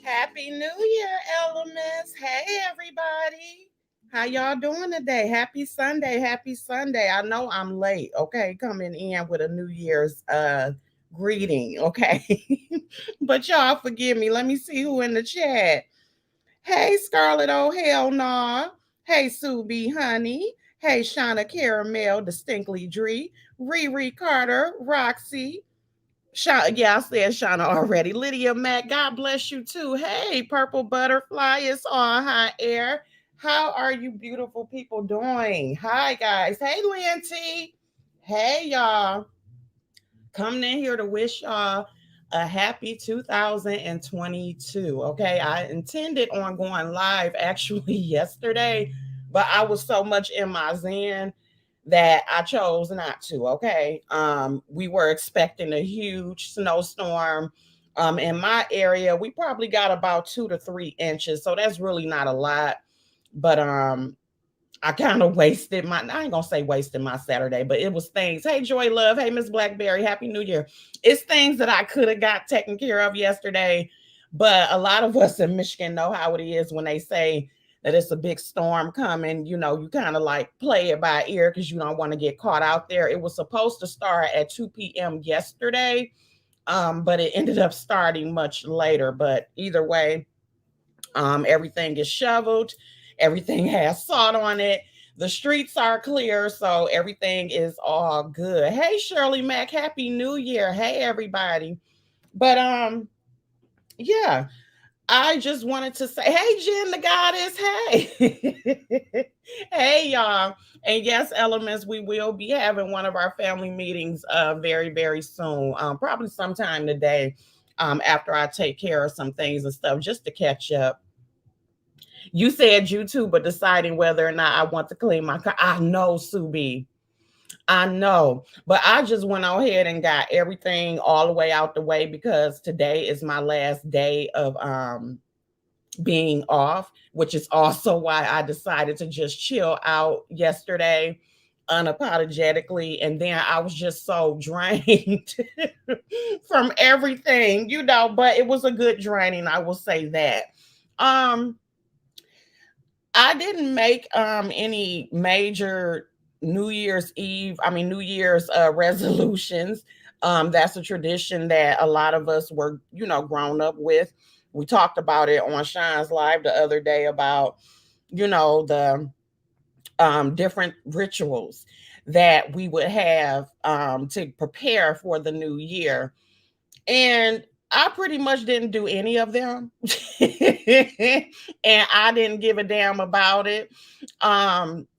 Happy New Year, elements. Hey, everybody. How y'all doing today? Happy Sunday. Happy Sunday. I know I'm late, okay, coming in with a New Year's greeting, okay? But y'all forgive me. Let me see who in the chat. Hey, Scarlett, oh hell nah. Hey, Sue B. Honey. Hey, Shauna Caramel, Distinctly Dree. Riri Carter, Roxy. Yeah, I said Shauna already. Lydia Mack, God bless you too. Hey, Purple Butterfly, it's on high air. How are you beautiful people doing? Hi, guys. Hey, Lynn T. Hey, y'all. Coming in here to wish y'all a happy 2022. Okay, I intended on going live actually yesterday, but I was so much in my zen that I chose not to. Okay. We were expecting a huge snowstorm. In my area, we probably got about 2 to 3 inches. So that's really not a lot. But I kind of wasted I ain't gonna say wasted my Saturday, but it was things. Hey, Joy Love. Hey, Miss Blackberry. Happy New Year. It's things that I could have got taken care of yesterday. But a lot of us in Michigan know how it is when they say that it's a big storm coming. You know, you kind of like play it by ear because you don't want to get caught out there. It was supposed to start at 2 p.m. yesterday, but it ended up starting much later. But either way, everything is shoveled. Everything has salt on it. The streets are clear, so everything is all good. Hey, Shirley Mack, Happy New Year. Hey, everybody. But yeah, I just wanted to say, hey, Jen the Goddess. Hey. Hey, y'all. And yes, elements, we will be having one of our family meetings very, very soon. Probably sometime today, after I take care of some things and stuff, just to catch up. You said YouTube, but deciding whether or not I want to clean my car. I know, Subi. I know. But I just went on ahead and got everything all the way out the way because today is my last day of being off, which is also why I decided to just chill out yesterday unapologetically. And then I was just so drained from everything, but it was a good draining, I will say that. I didn't make any major New Year's resolutions. That's a tradition that a lot of us were, grown up with. We talked about it on Shine's Live the other day about, the different rituals that we would have to prepare for the new year. And I pretty much didn't do any of them. And I didn't give a damn about it. Um,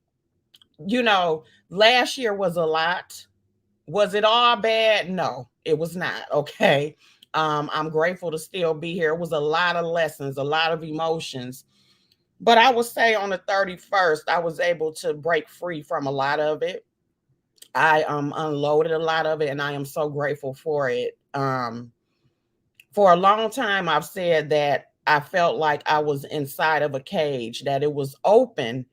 Last year was a lot. Was it all bad? No, it was not. Okay. I'm grateful to still be here. It was a lot of lessons, a lot of emotions. But I would say on the 31st, I was able to break free from a lot of it. I unloaded a lot of it, and I am so grateful for it. For a long time, I've said that I felt like I was inside of a cage, that it was open,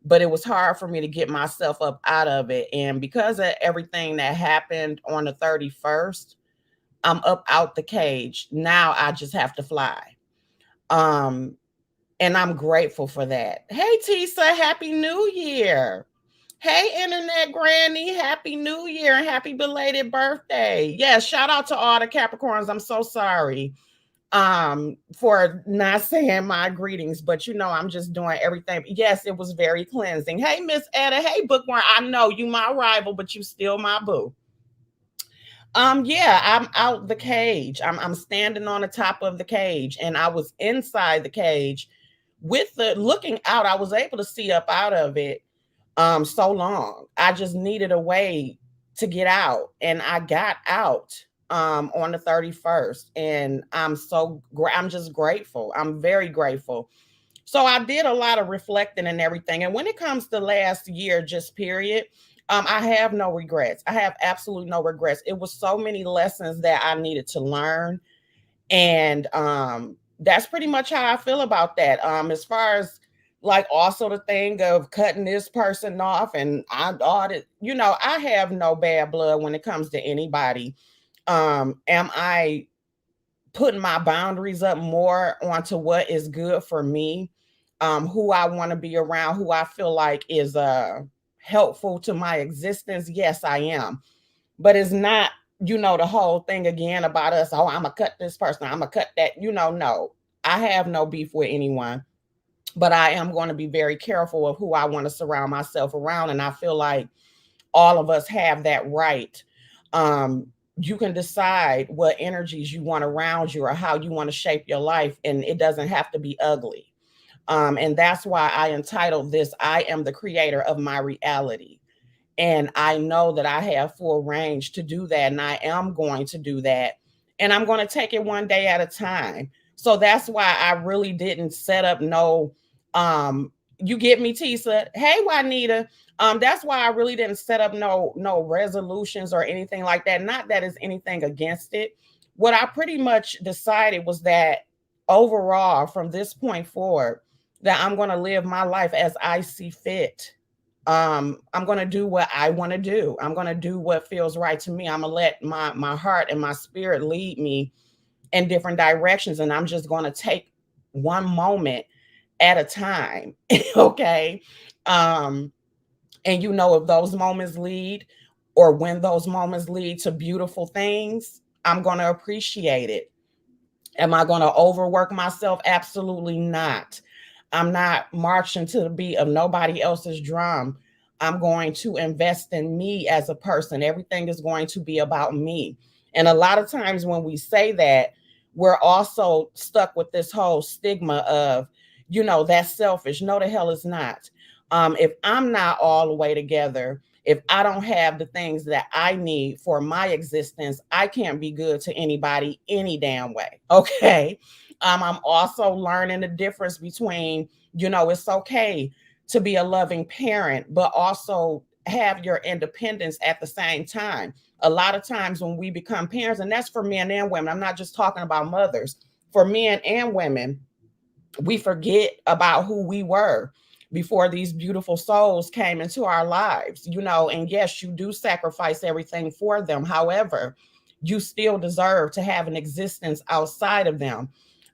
but it was hard for me to get myself up out of it. And because of everything that happened on the 31st, I'm up out the cage. Now I just have to fly. Um, and I'm grateful for that. Hey, Tisa, Happy New Year. Hey, Internet Granny, Happy New Year and happy belated birthday. Yes, shout out to all the Capricorns. I'm so sorry for not saying my greetings, but I'm just doing everything. Yes, it was very cleansing. Hey, Miss Etta. Hey, Bookworm. I know you my rival, but you still my boo. Yeah, I'm out the cage. I'm standing on the top of the cage, and I was inside the cage with the looking out. I was able to see up out of it so long. I just needed a way to get out, and I got out on the 31st, and I'm just grateful. I'm very grateful. So I did a lot of reflecting and everything. And when it comes to last year, just period, I have no regrets. I have absolutely no regrets. It was so many lessons that I needed to learn. And that's pretty much how I feel about that. As far as like also the thing of cutting this person off, and I audit, I have no bad blood when it comes to anybody. Am I putting my boundaries up more onto what is good for me, who I want to be around, who I feel like is helpful to my existence? Yes, I am. But it's not, the whole thing again about us, oh, I'm gonna cut this person, I'm gonna cut that, no. I have no beef with anyone, but I am going to be very careful of who I want to surround myself around. And I feel like all of us have that right. Um, you can decide what energies you want around you or how you want to shape your life, and it doesn't have to be ugly. And that's why I entitled this, I am the creator of my reality. And I know that I have full range to do that. And I am going to do that. And I'm going to take it one day at a time. So that's why I really didn't set up no, you get me, Tisa. Hey, Juanita. That's why I really didn't set up no resolutions or anything like that. Not that is anything against it. What I pretty much decided was that overall, from this point forward, that I'm going to live my life as I see fit. I'm going to do what I want to do. I'm going to do what feels right to me. I'm going to let my heart and my spirit lead me in different directions, and I'm just going to take one moment at a time. Okay. um and if those moments lead, or when those moments lead to beautiful things, I'm going to appreciate it. Am I going to overwork myself? Absolutely not. I'm not marching to the beat of nobody else's drum. I'm going to invest in me as a person. Everything is going to be about me. And a lot of times when we say that, we're also stuck with this whole stigma of, that's selfish. No, the hell is not. If I'm not all the way together, if I don't have the things that I need for my existence, I can't be good to anybody any damn way. Okay. I'm also learning the difference between, it's okay to be a loving parent, but also have your independence at the same time. A lot of times when we become parents, and that's for men and women, I'm not just talking about mothers, for men and women, we forget about who we were before these beautiful souls came into our lives, and yes, you do sacrifice everything for them. However, you still deserve to have an existence outside of them.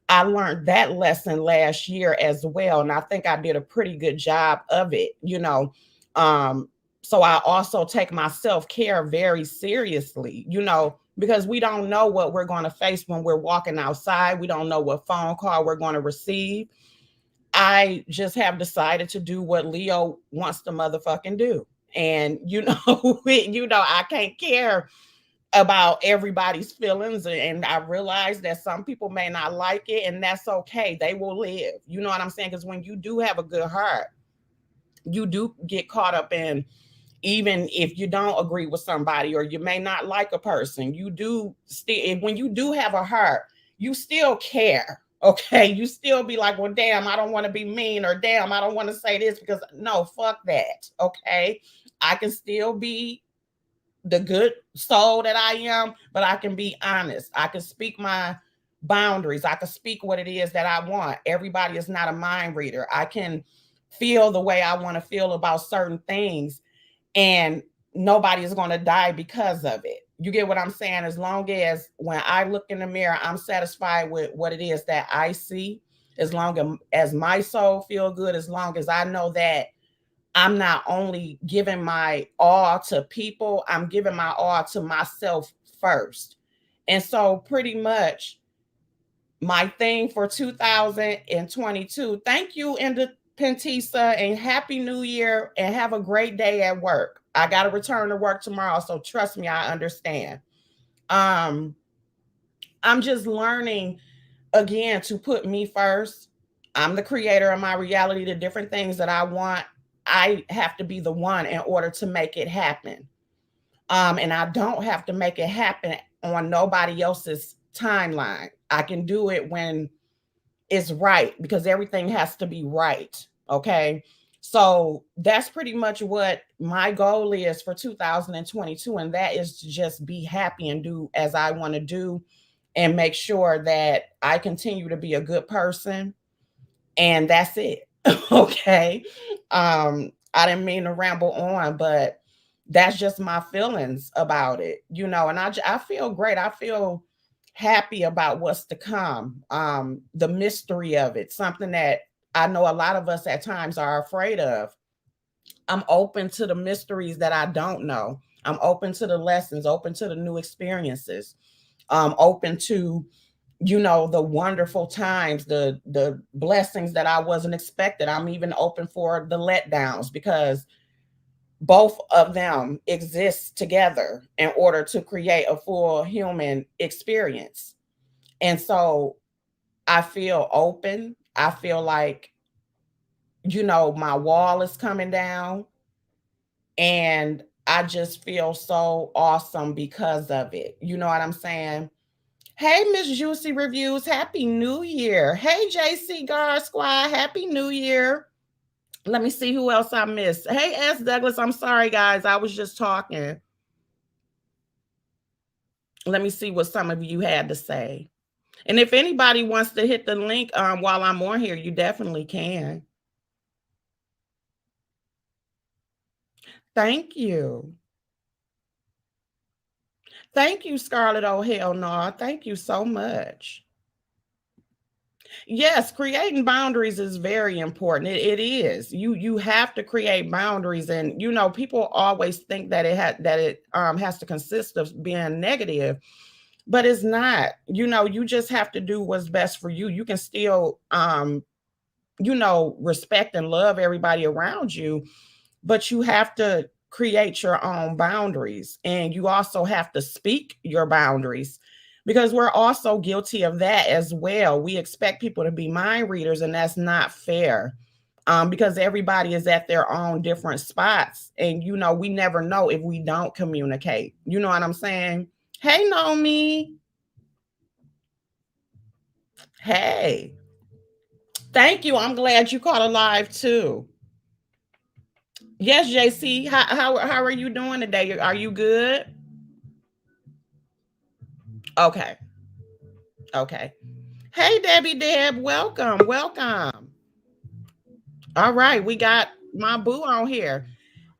I learned that lesson last year as well, and I think I did a pretty good job of it. Um, so I also take my self-care very seriously, because we don't know what we're going to face when we're walking outside. We don't know what phone call we're going to receive. I just have decided to do what Leo wants to motherfucking do. And I can't care about everybody's feelings, and I realize that some people may not like it, and that's okay. They will live. You know what I'm saying? Because when you do have a good heart, you do get caught up in, even if you don't agree with somebody or you may not like a person, you do still, when you do have a heart, you still care. Okay, you still be like, well, damn, I don't want to be mean, or damn, I don't want to say this, because no, fuck that. Okay, I can still be the good soul that I am, but I can be honest. I can speak my boundaries. I can speak what it is that I want. Everybody is not a mind reader. I can feel the way I want to feel about certain things, and nobody is going to die because of it. You get what I'm saying? As long as when I look in the mirror, I'm satisfied with what it is that I see, as long as my soul feel good, as long as I know that I'm not only giving my all to people, I'm giving my all to myself first. And so pretty much my thing for 2022, thank you, Independentisa, and Happy New Year, and have a great day at work. I got to return to work tomorrow, so trust me, I understand. Um, I'm just learning again to put me first. I'm the creator of my reality, the different things that I want. I have to be the one in order to make it happen. And I don't have to make it happen on nobody else's timeline. I can do it when it's right because everything has to be right. Okay. So that's pretty much what my goal is for 2022. And that is to just be happy and do as I want to do and make sure that I continue to be a good person. And that's it. Okay. I didn't mean to ramble on, but that's just my feelings about it, and I feel great. I feel happy about what's to come. The mystery of it, something that I know a lot of us at times are afraid of. I'm open to the mysteries that I don't know. I'm open to the lessons, open to the new experiences, open to the wonderful times, the blessings that I wasn't expected. I'm even open for the letdowns because both of them exist together in order to create a full human experience. And so I feel open. I feel like, my wall is coming down, and I just feel so awesome because of it. You know what I'm saying? Hey, Miss Juicy Reviews, Happy New Year. Hey, JC Guard Squad, Happy New Year. Let me see who else I missed. Hey, S. Douglas, I'm sorry, guys. I was just talking. Let me see what some of you had to say. And if anybody wants to hit the link while I'm on here, you definitely can. Thank you. Thank you, Scarlett. Oh, hell no. Thank you so much. Yes, creating boundaries is very important. It is. You have to create boundaries, and people always think that it has to consist of being negative, but it's not. You just have to do what's best for you. You can still respect and love everybody around you, but you have to create your own boundaries, and you also have to speak your boundaries because we're also guilty of that as well. We expect people to be mind readers, and that's not fair. Because everybody is at their own different spots, and we never know if we don't communicate. You know what I'm saying? Hey, Nomi. Hey, thank you. I'm glad you caught a live too. Yes, JC. How are you doing today? Are you good? Okay. Okay. Hey, Debbie Deb. Welcome. Welcome. All right. We got my boo on here.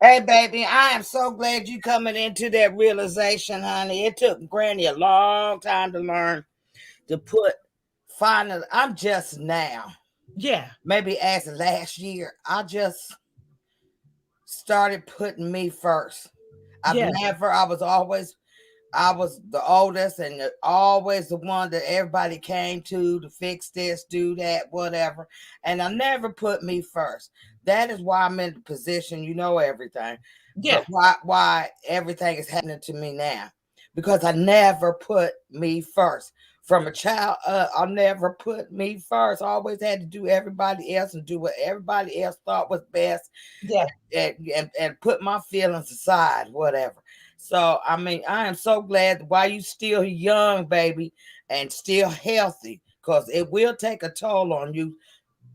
Hey, baby, I am so glad you coming into that realization, honey. It took Granny a long time to learn to put finally. I'm just now, Yeah. maybe as of last year, I just started putting me first. Yeah. I was the oldest and always the one that everybody came to fix this, do that, whatever. And I never put me first. That is why I'm in the position, everything. But Yeah. why everything is happening to me now? Because I never put me first. From a child, I never put me first. I always had to do everybody else and do what everybody else thought was best, Yeah. and put my feelings aside, whatever. So I mean, I am so glad while you still young, baby, and still healthy, because it will take a toll on you,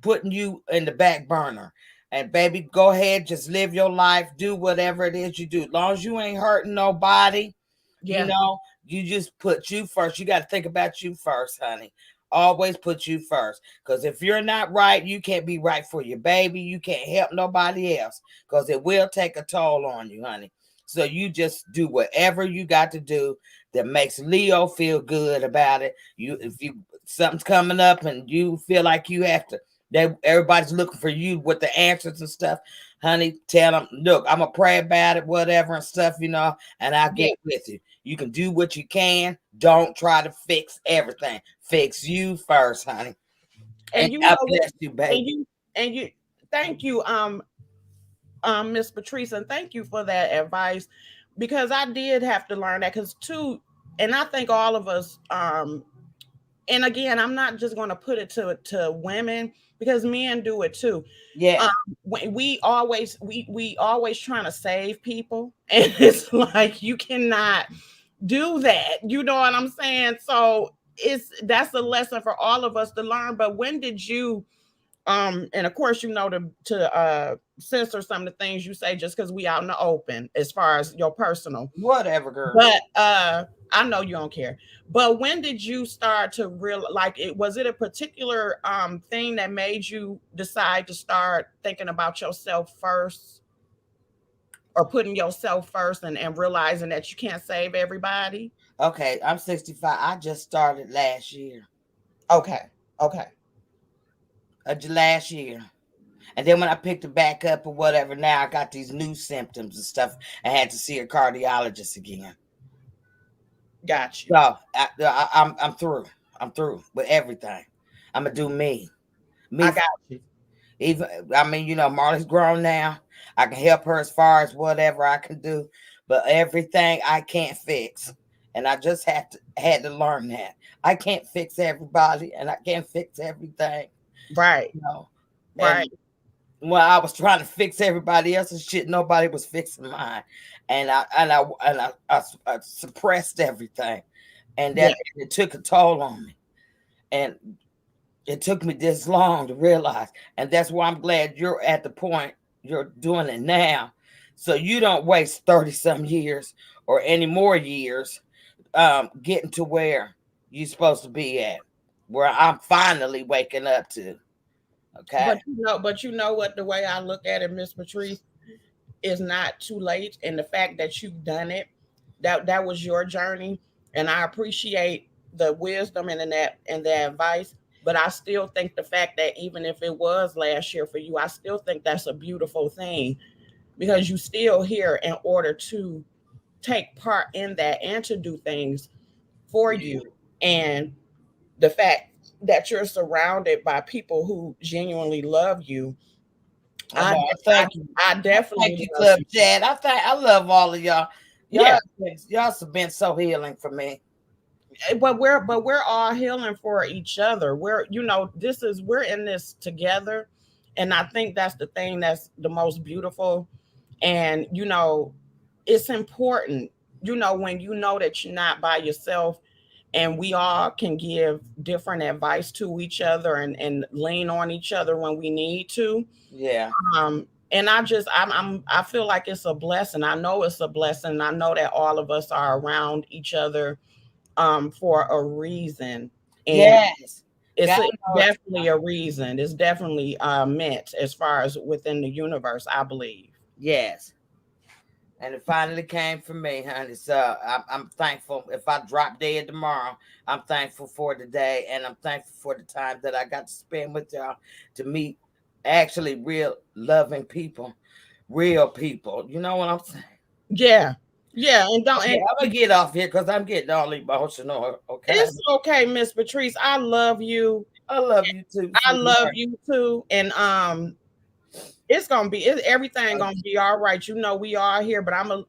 putting you in the back burner. And baby, go ahead, just live your life, do whatever it is you do. As long as you ain't hurting nobody, you Yeah. know, you just put you first. You got to think about you first, honey. Always put you first. Because if you're not right, you can't be right for your baby. You can't help nobody else. Because it will take a toll on you, honey. So you just do whatever you got to do that makes Leo feel good about it. If you something's coming up and you feel like you have to, that everybody's looking for you with the answers and stuff, honey, tell them, look, I'm gonna pray about it, whatever and stuff, and I'll Yeah. get with you. You can do what you can. Don't try to fix everything. Fix you first, honey. And And you God know what? bless you, And baby. you thank you, Miss Patrice, and thank you for that advice because I did have to learn that because too, and I think all of us, and again, I'm not just going to put it to women because men do it too. Yeah. Um, we always trying to save people, and it's like you cannot do that. You know what I'm saying? So that's a lesson for all of us to learn. But when did you and of course you know to censor some of the things you say just because we out in the open as far as your personal. Whatever, girl. But I know you don't care. But when did you start to real like it was it a particular thing that made you decide to start thinking about yourself first or putting yourself first and realizing that you can't save everybody? Okay, I'm 65. I just started last year. Okay. Okay. Last year. And then when I picked it back up or whatever, now I got these new symptoms and stuff. I had to see a cardiologist again. Got you. So I'm through. I'm through with everything. I'm gonna do me. I Me. got you. Even I mean, Marley's grown now. I can help her as far as whatever I can do, but everything I can't fix, and I just had to learn that I can't fix everybody, and I can't fix everything. Right. And Right. when I was trying to fix everybody else's shit, nobody was fixing mine, and I suppressed everything, and Yeah. that it took a toll on me, and it took me this long to realize, and that's why I'm glad you're at the point you're doing it now, so you don't waste 30 some years or any more years getting to where you're supposed to be at, where I'm finally waking up to. Okay. But you know what? The way I look at it, Miss Patrice, is not too late, and the fact that you've done it, that was your journey, and I appreciate the wisdom and the advice. But I still think the fact that even if it was last year for you, I still think that's a beautiful thing because you still here in order to take part in that and to do things for you. And the fact that you're surrounded by people who genuinely love you, Oh, I I, thank you. I Thank definitely you, love Club you. Chad. I love all of y'all. Yeah, Y'all have been so healing for me. but we're all healing for each other. We're in this together, and I think that's the thing that's the most beautiful. And it's important. When you know that you're not by yourself, and we all can give different advice to each other and lean on each other when we need to. Yeah. And I feel like it's a blessing. I know it's a blessing. I know that all of us are around each other for a reason. And Yes. it's, God it's knows. definitely a reason. It's definitely meant as far as within the universe, I believe. Yes. And it finally came for me, honey. So I'm thankful. If I drop dead tomorrow, I'm thankful for today, and I'm thankful for the time that I got to spend with y'all to meet actually real loving people, real people. You know what I'm saying? Yeah. Yeah. And don't Okay, and I'm gonna get off here because I'm getting all emotional. Okay, it's okay, Miss Patrice. I love you. I love you too, I love sweetheart. you too. And it's gonna be everything gonna be all right. We are here, but I'm gonna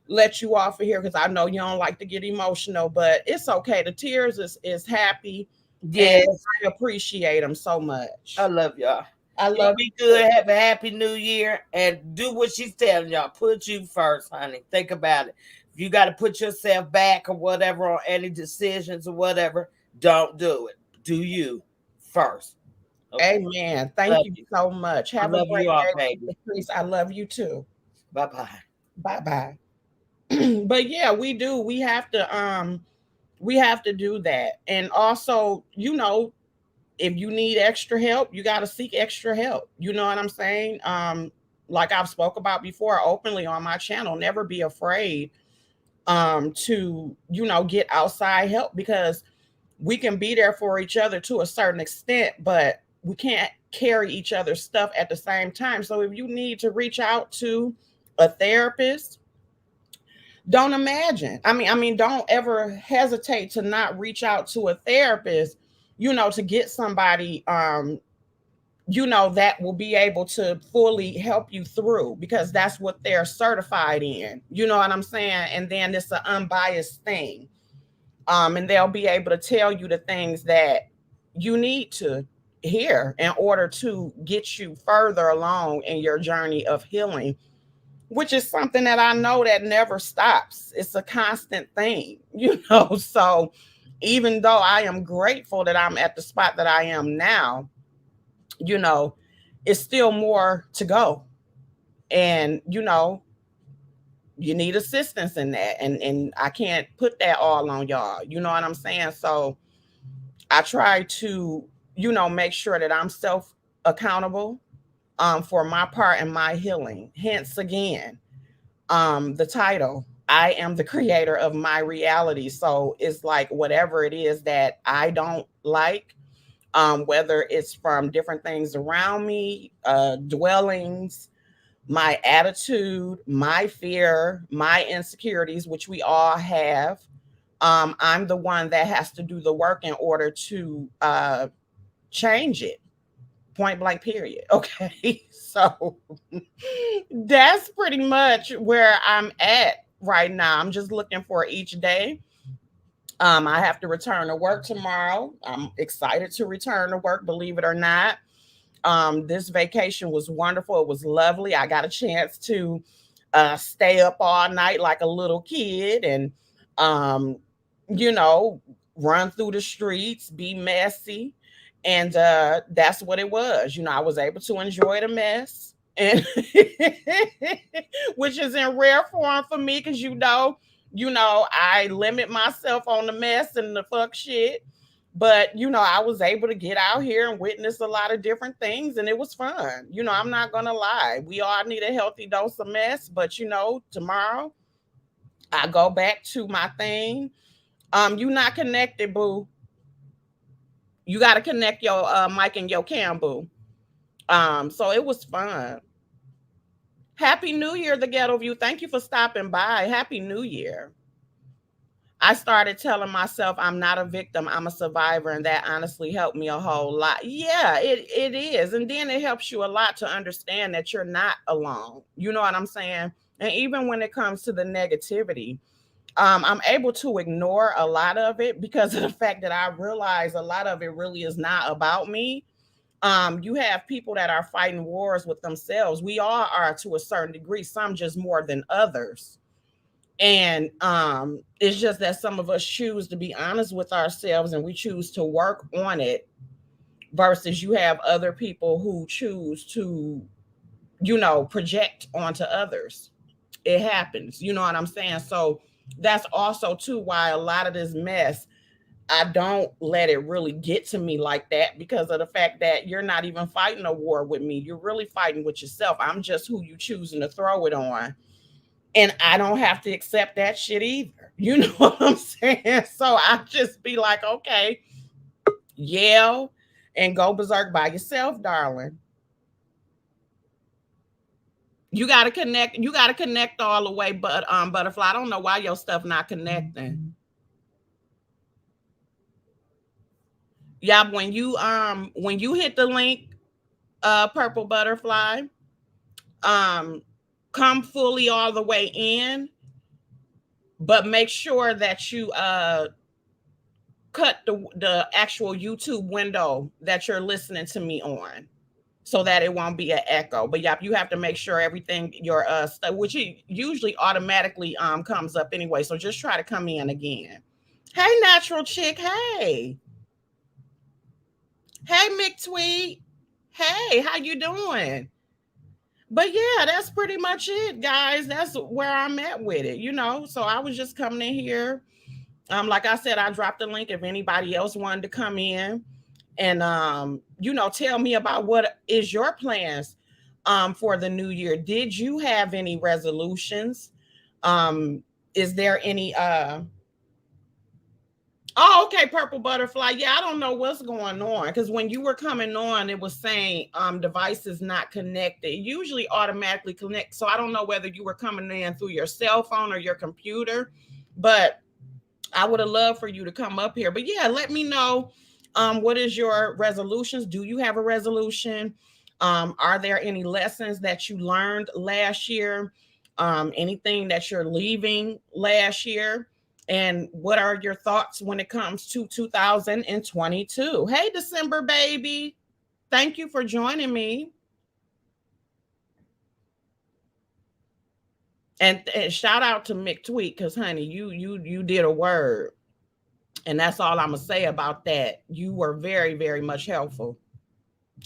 let you off of here because I know you don't like to get emotional, but it's okay. The tears is happy, and Yes, I appreciate them so I much. love y'all. I Y'all love be you. good. Have a happy new year and do what she's telling y'all. Put you first, honey. Think about it. If you got to put yourself back or whatever on any decisions or whatever, don't do it. Do you first. Okay. Amen. Thank Love you you. so much. I Have a love great you all, day, baby. Miss Patrice. I love you too. Bye bye. Bye bye. But yeah, we do. We have to do that. And also, if you need extra help, you got to seek extra help. You know what I'm saying? Like I've spoke about before openly on my channel, never be afraid to, get outside help because we can be there for each other to a certain extent, but we can't carry each other's stuff at the same time. So if you need to reach out to a therapist, don't ever hesitate to not reach out to a therapist, to get somebody that will be able to fully help you through because that's what they're certified in. You know what I'm saying? And then it's an unbiased thing. And they'll be able to tell you the things that you need to hear in order to get you further along in your journey of healing, which is something that I know that never stops. It's a constant thing, So even though I am grateful that I'm at the spot that I am now, you know, it's still more to go. And, you need assistance in that. And I can't put that all on y'all. You know what I'm saying? So I try to, make sure that I'm self accountable for my part in my healing. Hence again, the title, I am the creator of my reality. So it's like whatever it is that I don't like, whether it's from different things around me, dwellings, my attitude, my fear, my insecurities, which we all have. I'm the one that has to do the work in order to change it. Point blank, period. Okay. So that's pretty much where I'm at right now. I'm just looking for each day. I have to return to work tomorrow. I'm excited to return to work, believe it or not. This vacation was wonderful. It was lovely. I got a chance to stay up all night like a little kid and, um, you know, run through the streets, be messy. And that's what it was. I was able to enjoy the mess. And which is in rare form for me because I limit myself on the mess and the fuck shit. But I was able to get out here and witness a lot of different things, and it was fun. I'm not gonna lie. We all need a healthy dose of mess, but tomorrow I go back to my thing. You not connected, boo. You got to connect your mic and your cam, boo. So it was fun. Happy New Year, the Ghetto View. Thank you for stopping by. Happy New Year. I started telling myself I'm not a victim, I'm a survivor, and that honestly helped me a whole lot. Yeah, it is. And then it helps you a lot to understand that you're not alone. You know what I'm saying? And even when it comes to the negativity, I'm able to ignore a lot of it because of the fact that I realize a lot of it really is not about me. You have people that are fighting wars with themselves. We all are to a certain degree, some just more than others. And it's just that some of us choose to be honest with ourselves and we choose to work on it versus you have other people who choose to, project onto others. It happens. You know what I'm saying? So that's also too why a lot of this mess, I don't let it really get to me like that because of the fact that you're not even fighting a war with me. You're really fighting with yourself. I'm just who you choosing to throw it on. And I don't have to accept that shit either. You know what I'm saying? So I just be like, okay, yell and go berserk by yourself, darling. You gotta connect. You gotta connect all the way, but butterfly. I don't know why your stuff not connecting. Yeah, when you hit the link, purple butterfly, um, come fully all the way in, but make sure that you cut the actual YouTube window that you're listening to me on so that it won't be an echo. But yeah, you have to make sure everything your stuff, which usually automatically comes up anyway. So just try to come in again. Hey, natural chick. Hey, hey, McTweet. Hey, how you doing? But yeah, that's pretty much it, guys. That's where I'm at with it. So I was just coming in here. Like I said, I dropped the link if anybody else wanted to come in and tell me about what is your plans for the new year. Did you have any resolutions? Is there any Oh, okay, purple butterfly. Yeah, I don't know what's going on because when you were coming on, it was saying devices not connected. It usually automatically connect. So I don't know whether you were coming in through your cell phone or your computer, but I would have loved for you to come up here. But yeah, let me know what is your resolutions? Do you have a resolution? Are there any lessons that you learned last year? Anything that you're leaving last year? And what are your thoughts when it comes to 2022? Hey, December baby. Thank you for joining me. And shout out to Mick Tweet, because honey, you did a word. And that's all I'm gonna say about that. You were very, very much helpful.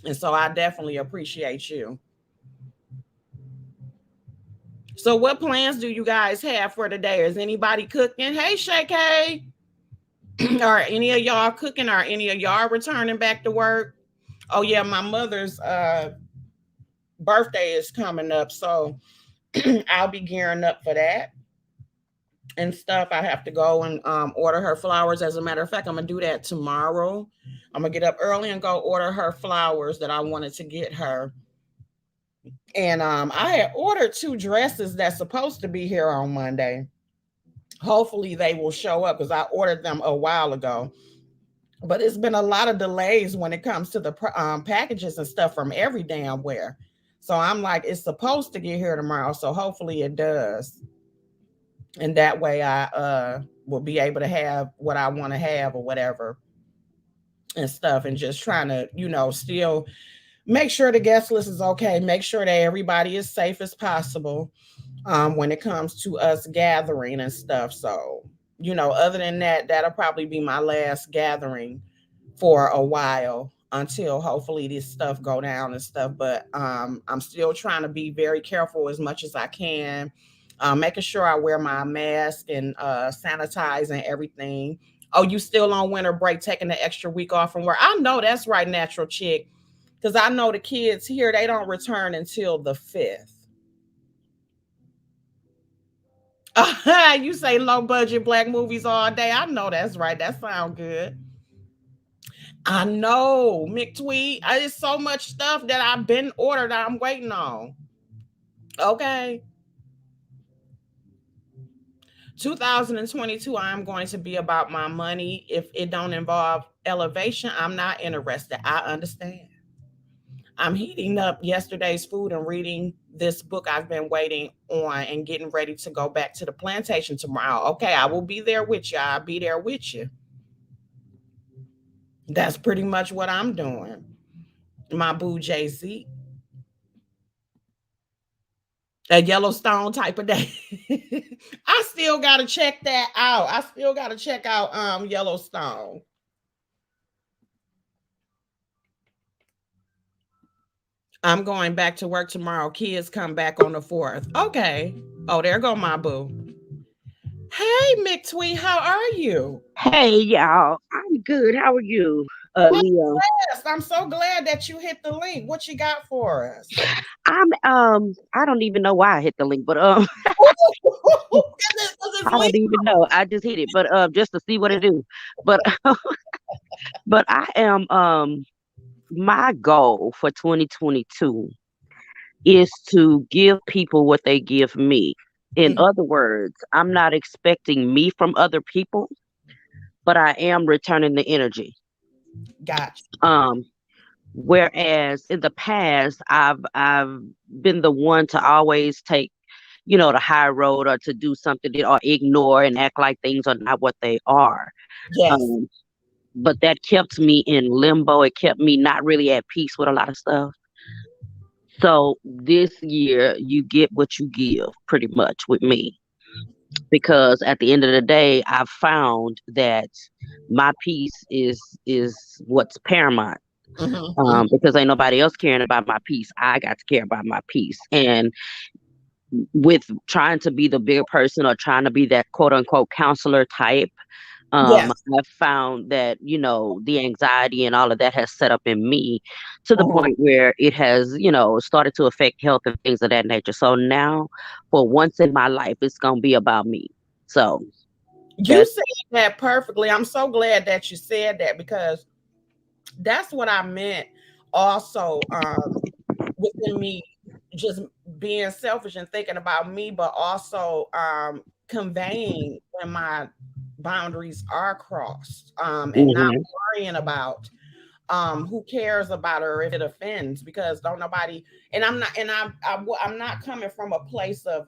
And so I definitely appreciate you. So what plans do you guys have for today? Is anybody cooking? Hey, Shay K. Are any of y'all cooking? Are any of y'all returning back to work? Oh yeah, my mother's birthday is coming up, so I'll be gearing up for that and stuff. I have to go and order her flowers. As a matter of fact, I'm gonna do that tomorrow. I'm gonna get up early and go order her flowers that I wanted to get her. And I had ordered 2 dresses that's supposed to be here on Monday. Hopefully they will show up because I ordered them a while ago. But it's been a lot of delays when it comes to the packages and stuff from every damn where. So I'm like, it's supposed to get here tomorrow. So hopefully it does. And that way I will be able to have what I want to have or whatever and stuff. And just trying to, still make sure the guest list is okay. Make sure that everybody is safe as possible when it comes to us gathering and stuff. So, other than that, that'll probably be my last gathering for a while until hopefully this stuff go down and stuff. But I'm still trying to be very careful as much as I can, making sure I wear my mask and sanitize and everything. Oh, you still on winter break, taking the extra week off from work? I know that's right, Natural Chick, because I know the kids here, they don't return until the 5th. You say low budget black movies all day. I know that's right. That sounds good. I know, McTweet. There's so much stuff that I've been ordered that I'm waiting on. Okay. 2022, I'm going to be about my money. If it don't involve elevation, I'm not interested. I understand. I'm heating up yesterday's food and reading this book I've been waiting on and getting ready to go back to the plantation tomorrow. Okay, I will be there with you. I'll be there with you. That's pretty much what I'm doing. My boo Jay-Z. A Yellowstone type of day. I still gotta check that out. I still gotta check out Yellowstone. I'm going back to work tomorrow. Kids come back on the 4th. Okay. Oh, there go my boo. Hey, McTwee, how are you? Hey y'all, I'm good. How are you, Well, Leo? yes, I'm so glad that you hit the link. What you got for us? I don't even know why I hit the link, but Because it's I don't link. even know. I just hit it, but just to see what it do. But but I am my goal for 2022 is to give people what they give me. In Mhm. other words, I'm not expecting me from other people, but I am returning the energy. Gotcha. Um, Whereas in the past, I've been the one to always take, the high road or to do something or ignore and act like things are not what they are. Yes. Um, but that kept me in limbo. It kept me not really at peace with a lot of stuff. So this year, you get what you give, pretty much with me, because at the end of the day, I've found that my peace is what's paramount. Hmm. Because ain't nobody else caring about my peace. I got to care about my peace. And with trying to be the bigger person or trying to be that quote unquote counselor type, Yes. I've found that, the anxiety and all of that has set up in me to the Mhm. point where it has, started to affect health and things of that nature. So now, for once in my life, it's going to be about me. So You that's, said that perfectly. I'm so glad that you said that because that's what I meant also within me just being selfish and thinking about me, but also conveying when my boundaries are crossed, and not mhm, worrying about who cares about her if it offends, because don't nobody. And I'm not, and I'm not coming from a place of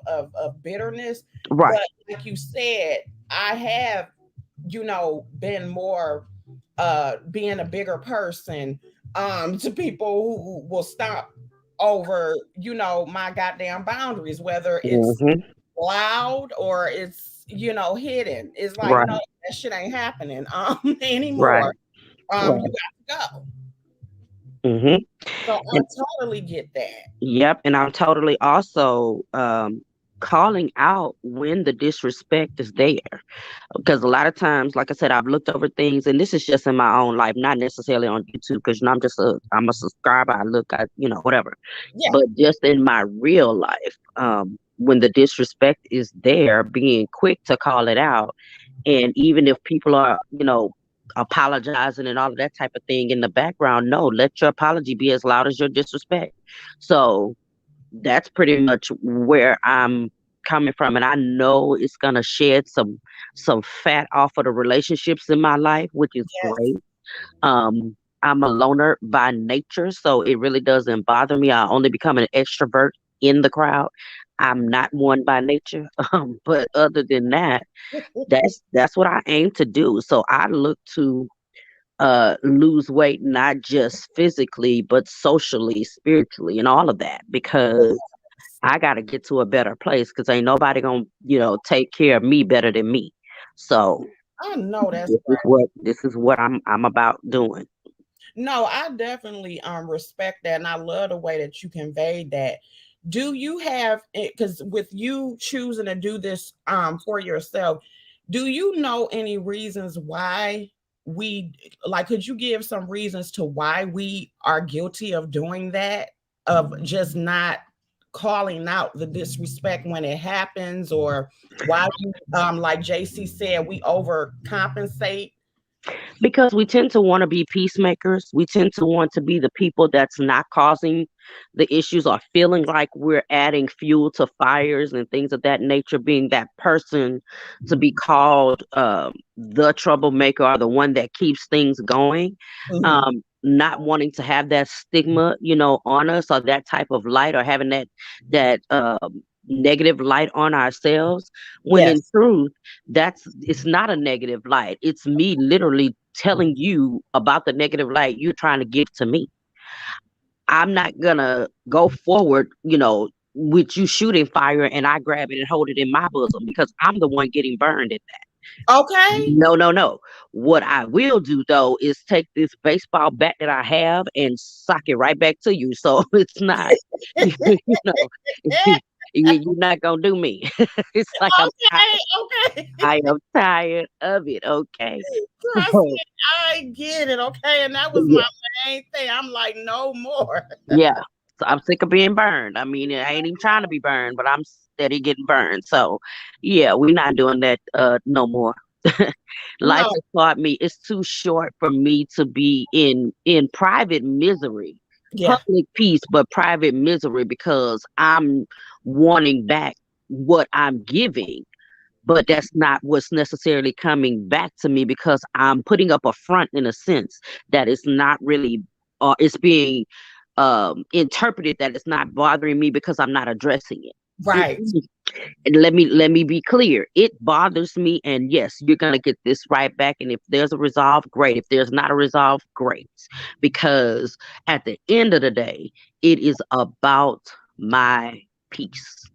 bitterness, but right. like you said, I have, been more being a bigger person to people who will stop over, my goddamn boundaries, whether it's Hmm. loud or it's, hidden. It's like, no, Right. that shit ain't happening Right. anymore. You Right. got to go. Hmm. So I And totally get that. yep, and I'm totally also calling out when the disrespect is there. Because a lot of times, like I said, I've looked over things, and this is just in my own life, not necessarily on YouTube, because I'm a subscriber. I look at whatever, Yeah. but just in my real life, when the disrespect is there, being quick to call it out, and even if people are apologizing and all of that type of thing in the background, no, let your apology be as loud as your disrespect. So that's pretty much where I'm coming from, and I know it's gonna shed some fat off of the relationships in my life, which is Yes. great. I'm a loner by nature, so it really doesn't bother me. I only become an extrovert in the crowd. I'm not one by nature. But other than that, that's what I aim to do. So I look to lose weight, not just physically but socially, spiritually, and all of that, because I got to get to a better place, because ain't nobody gonna, take care of me better than me. So I know that's this is what I'm about doing. no, I definitely respect that, and I love the way that you conveyed that. Do you have it? Because with you choosing to do this for yourself, do you know any reasons why we like? Could you give some reasons to why we are guilty of doing that? Of just not calling out the disrespect when it happens, or why we like JC said, we overcompensate. Because we tend to want to be peacemakers. We tend to want to be the people that's not causing the issues, or feeling like we're adding fuel to fires and things of that nature, being that person to be called the troublemaker, or the one that keeps things going. Mhm. Not wanting to have that stigma, on us, or that type of light, or having that negative light on ourselves, when in Yes. truth, it's not a negative light. It's me literally telling you about the negative light you're trying to give to me. I'm not gonna go forward, with you shooting fire and I grab it and hold it in my bosom, because I'm the one getting burned at that. Okay. No, no, no. What I will do though is take this baseball bat that I have and sock it right back to you. So it's not, know, you're not gonna do me. It's like Okay, okay. I am tired of it. Okay. Trust me, I get it. Okay, and that was my Yeah, main thing. I'm like, no more. yeah. So I'm sick of being burned. I mean, I ain't even trying to be burned, but I'm steady getting burned. So, yeah, we're not doing that no more. Life No, has taught me it's too short for me to be in private misery, yeah, public peace, but private misery, because I'm wanting back what I'm giving, but that's not what's necessarily coming back to me, because I'm putting up a front, in a sense that it's not really, it's being interpreted that it's not bothering me because I'm not addressing it. right, Mm-mm. And let me be clear. It bothers me, and yes, you're gonna get this right back. And if there's a resolve, great. If there's not a resolve, great. Because at the end of the day, it is about my peace.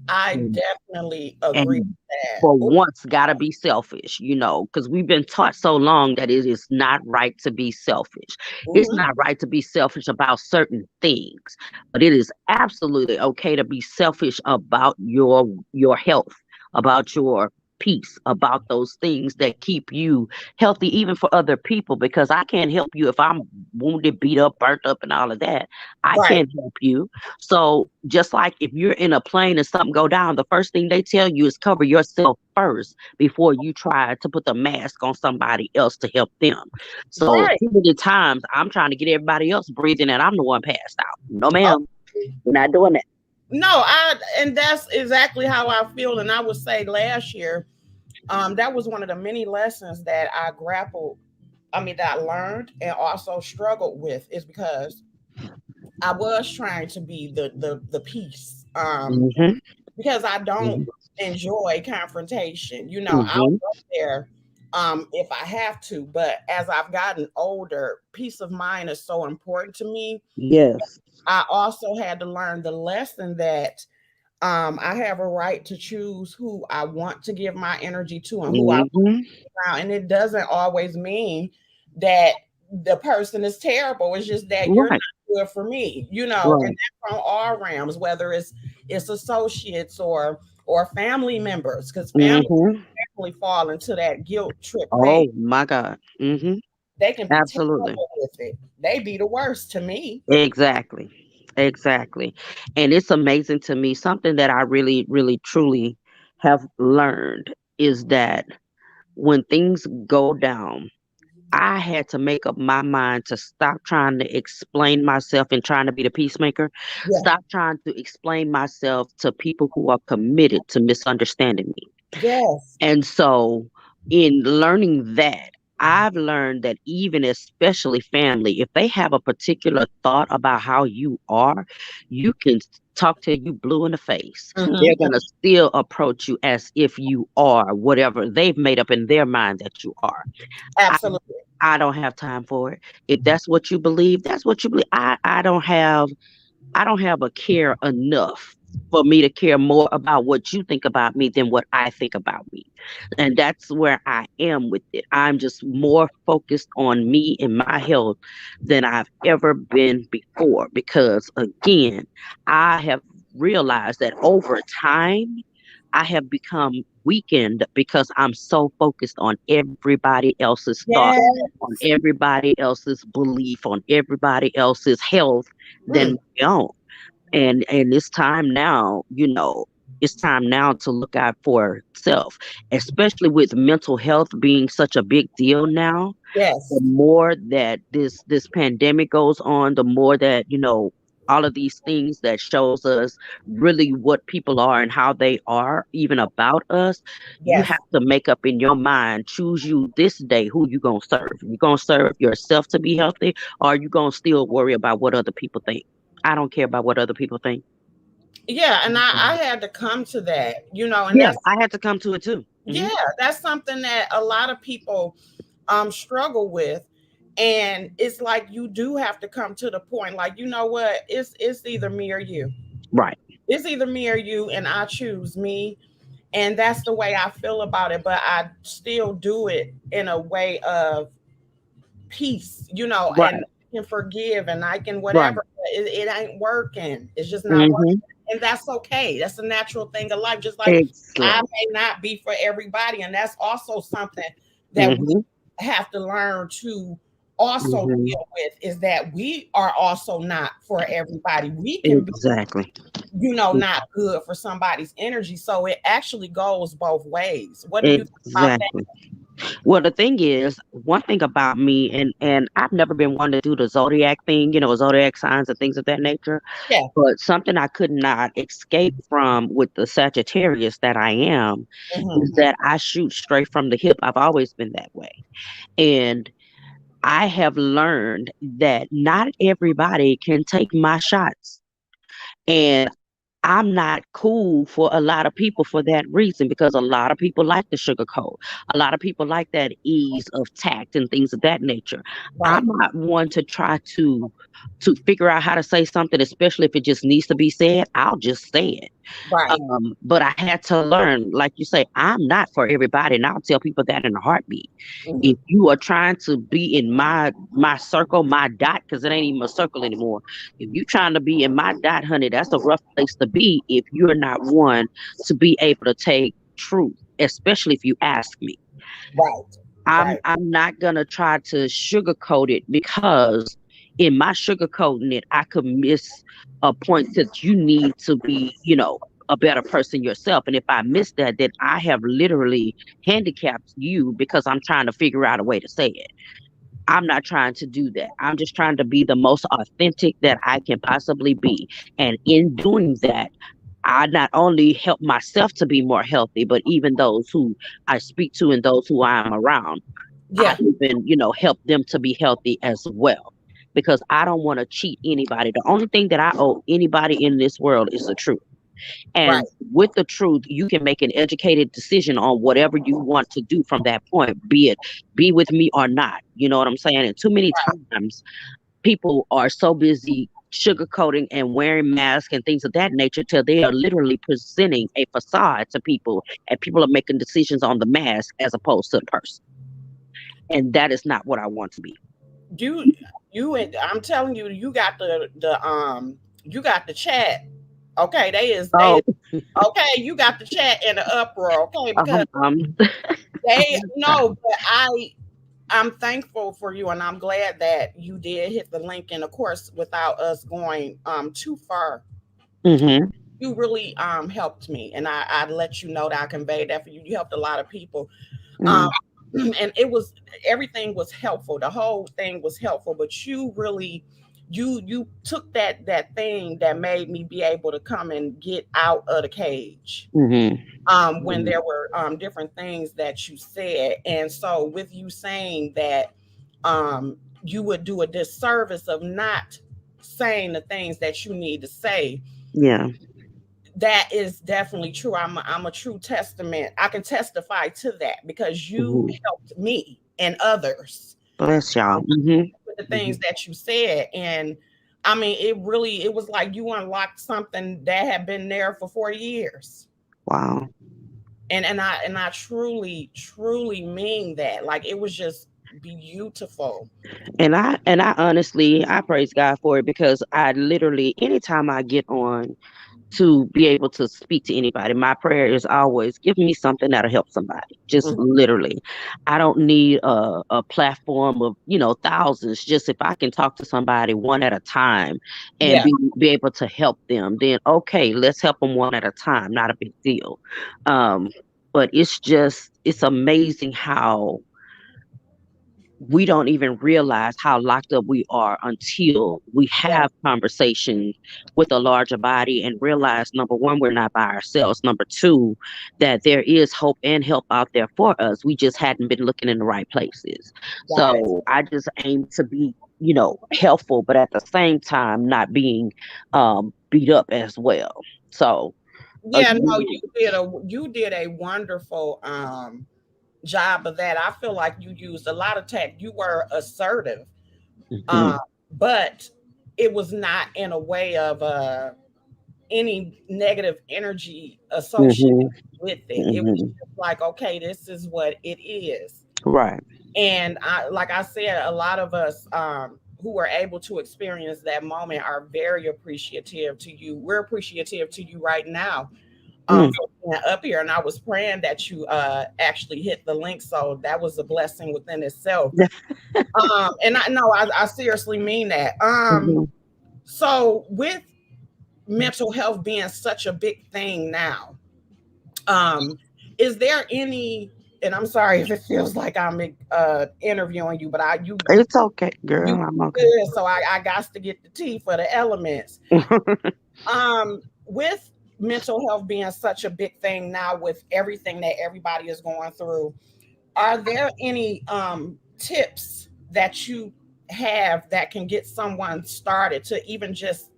I And, definitely agree and with that. for Oh, once, gotta be selfish, because we've been taught so long that it is not right to be selfish. It's mhm, not right to be selfish about certain things, but it is absolutely okay to be selfish about your health, about your peace, about those things that keep you healthy, even for other people. Because I can't help you if I'm wounded, beat up, burnt up, and all of that. I right. can't help you. So just like if you're in a plane and something go down, the first thing they tell you is cover yourself first before you try to put the mask on somebody else to help them. So Right. too many times I'm trying to get everybody else breathing and I'm the one passed out. No, Oh, ma'am, we're not doing that. no, and that's exactly how I feel. And I would say last year, that was one of the many lessons that I grappled. I mean, that I learned and also struggled with, is because I was trying to be the peace. Hmm. Because I don't Hmm. enjoy confrontation. I'll Hmm. go there if I have to, but as I've gotten older, peace of mind is so important to me. Yes. I also had to learn the lesson that I have a right to choose who I want to give my energy to and who I want Hmm. around. And it doesn't always mean that the person is terrible. It's just that you're Right. not good for me, and Right. that's on all realms, whether it's associates or family members, because family Hmm. definitely fall into that guilt trip Oh phase. my God. Hmm. They can be Absolutely. terrible with it. They be the worst to me. Exactly. Exactly. And it's amazing to me. Something that I really, really, truly have learned is that when things go down, I had to make up my mind to stop trying to explain myself and trying to be the peacemaker. Yeah. Stop trying to explain myself to people who are committed to misunderstanding me. Yes. And so, in learning that, I've learned that even especially family, if they have a particular thought about how you are, you can talk till you blue in the face. They're Hmm. going to still approach you as if you are whatever they've made up in their mind that you are. I, Absolutely. I don't have time for it. If that's what you believe, that's what you believe. I don't have a care enough for me to care more about what you think about me than what I think about me. And that's where I am with it. I'm just more focused on me and my health than I've ever been before because, again, I have realized that over time, I have become weakened because I'm so focused on everybody else's thought, Yes. on everybody else's belief, on everybody else's health than Mm. my own. And it's time now, it's time now to look out for self, especially with mental health being such a big deal now. The Yes. more that this pandemic goes on, the more that all of these things that shows us really what people are and how they are even about us. You have Yes. to make up in your mind, choose you this day who you gonna serve. You gonna serve yourself to be healthy, or you gonna still worry about what other people think. I don't care about what other people think. Yeah, and I had to come to that, and Yeah, that's I had to come to it too. yeah, that's something that a lot of people struggle with. And it's like you do have to come to the point, like, you know what, it's either me or you. Right. It's either me or you, and I choose me. And that's the way I feel about it. But I still do it in a way of peace, and Right. I can forgive and I can Right. whatever. It ain't working. It's just not working. Mm-hmm. And that's okay. That's a natural thing of life. Just like I Excellent. may not be for everybody. And that's also something that we Mm-hmm. have to learn to also Mm-hmm. deal with, is that we are also not for everybody. We can be, Exactly. not good for somebody's energy. So it actually goes both ways. What do you think about that? Exactly. Well, the thing is, one thing about me, and I've never been one to do the zodiac thing, zodiac signs and things of that nature. Yeah. But something I could not escape from with the Sagittarius that I am is Hmm. that I shoot straight from the hip. I've always been that way. And I have learned that not everybody can take my shots. And I'm not cool for a lot of people for that reason because a lot of people like the sugarcoat. A lot of people like that ease of tact and things of that nature. Right. I'm not one to try to figure out how to say something, especially if it just needs to be said. I'll just say it. Right. But I had to learn, like you say, I'm not for everybody, and I'll tell people that in a heartbeat. If Hmm. you are trying to be in my circle, my dot, because it ain't even a circle anymore. If you trying to be in my dot, honey, that's a rough place to be if you're not one to be able to take truth, especially if you ask me. Right. I'm Right. I'm not gonna try to sugarcoat it because in my sugarcoating it, I could miss a point that you need to be, a better person yourself. And if I miss that, then I have literally handicapped you because I'm trying to figure out a way to say it. I'm not trying to do that. I'm just trying to be the most authentic that I can possibly be. And in doing that, I not only help myself to be more healthy, but even those who I speak to and those who I am around. I Yeah. even, help them to be healthy as well. Because I don't want to cheat anybody. The only thing that I owe anybody in this world is the truth. Right. And with the truth, you can make an educated decision on whatever you want to do from that point, be it be with me or not. You know what I'm saying? And too many times people are so busy sugarcoating and wearing masks and things of that nature till they are literally presenting a facade to people, and people are making decisions on the mask as opposed to the person. And that is not what I want to be. You I'm telling you, you got you got the chat. Okay, they Oh, okay, you got the chat in the uproar, okay, because um, they no, but I'm thankful for you, and I'm glad that you did hit the link. And of course, without us going too far, hmm you really helped me, and I let you know that I conveyed that for you. You helped a lot of people, um, and it was everything was helpful. The whole thing was helpful, but you really you took that thing that made me be able to come and get out of the cage hmm when there were different things that you said. And so, with you saying that you would do a disservice of not saying the things that you need to say, yeah. that is definitely true. I'm a true testament. I can testify to that because you hmm helped me and others Bless y'all. with the things that you said. And I mean, it was like you unlocked something that had been there for 40 years. Wow. And I truly mean that. Like it was just beautiful. And I honestly I praise God for it, because I literally anytime I get on to be able to speak to anybody, my prayer is always give me something that'll help somebody. Just Mhm. literally. I don't need a platform of, thousands. Just if I can talk to somebody one at a time and Yeah. be able to help them, then okay, let's help them one at a time. Not a big deal. Um, but it's amazing how we don't even realize how locked up we are until we Yeah. have conversations with a larger body and realize, number one, we're not by ourselves. Number two, that there is hope and help out there for us. We just hadn't been looking in the right places. Got it. So I just aim to be, helpful, but at the same time, not being beat up as well. So Yeah, no, again, you did a wonderful job of that. I feel like you used a lot of tech. You were assertive. Um, mhm, but it was not in a way of any negative energy associated mhm, with it. It was mhm, just like, okay, this is what it is. right. And like I said, a lot of us who were able to experience that moment are very appreciative to you. We're appreciative to you right now Mm. for being up here. And I was praying that you actually hit the link. So that was a blessing within itself. And I know I seriously mean that. Mhm. So with mental health being such a big thing now, um, is there any? And I'm sorry if it feels like I'm interviewing you, but It's okay, you girl. I'm okay. good, so I got to get the tea for the elements. With mental health being such a big thing now, with everything that everybody is going through, are there any tips that you have that can get someone started to even just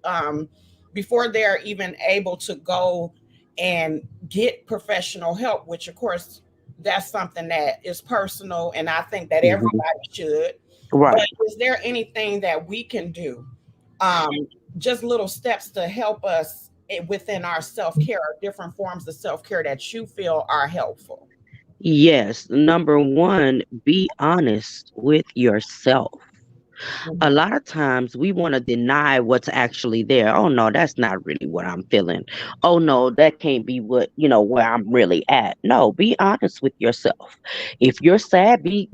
before they're even able to go and get professional help, which of course that's something that is personal and I think that Mhm. everybody should. But Right. is there anything that we can do, um, just little steps to help us within our self-care or different forms of self-care that you feel are helpful? Yes. Number one, be honest with yourself. A Mhm. lot of times we want to deny what's actually there. Oh no, that's not really what I'm feeling. Oh no, that can't be what, where I'm really at. No, be honest with yourself. If you're sad, be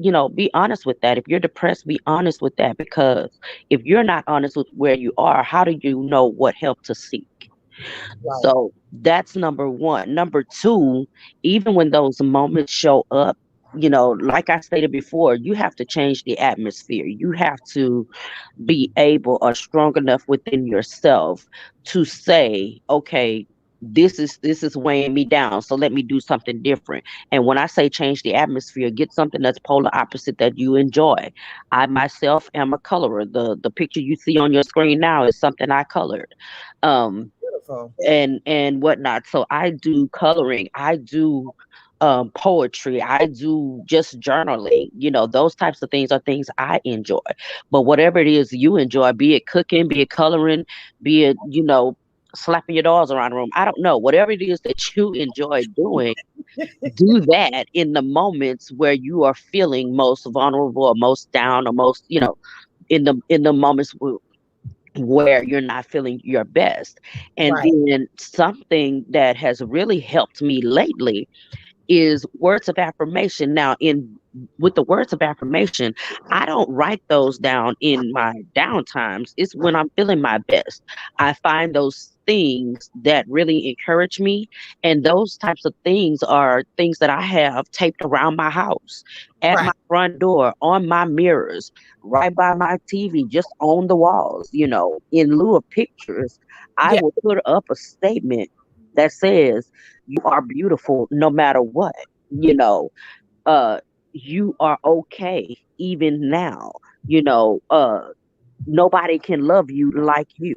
honest with that. If you're depressed, be honest with that, because if you're not honest with where you are, how do you know what help to seek? Right. So that's number one. Number two, even when those moments show up, like I stated before, you have to change the atmosphere. You have to be able or strong enough within yourself to say, okay, this is weighing me down, so let me do something different. And when I say change the atmosphere, get something that's polar opposite that you enjoy. I myself am a colorer. The picture you see on your screen now is something I colored. um beautiful. and whatnot. So I do coloring, I do poetry, I do just journaling. Those types of things are things I enjoy. But whatever it is you enjoy, be it cooking, be it coloring, be it slapping your dolls around the room, I don't know, whatever it is that you enjoy doing, do that in the moments where you are feeling most vulnerable or most down or most in the moments where you're not feeling your best. And Right. then something that has really helped me lately is words of affirmation. Now, in with the words of affirmation, I don't write those down in my down times. It's when I'm feeling my best. I find those things that really encourage me, and those types of things are things that I have taped around my house, at my Right. front door, on my mirrors, right by my TV, just on the walls. In lieu of pictures, I Yeah. will put up a statement that says, "You are beautiful no matter what." You know, uh, you are okay even now. You know, uh, Nobody can love you like you.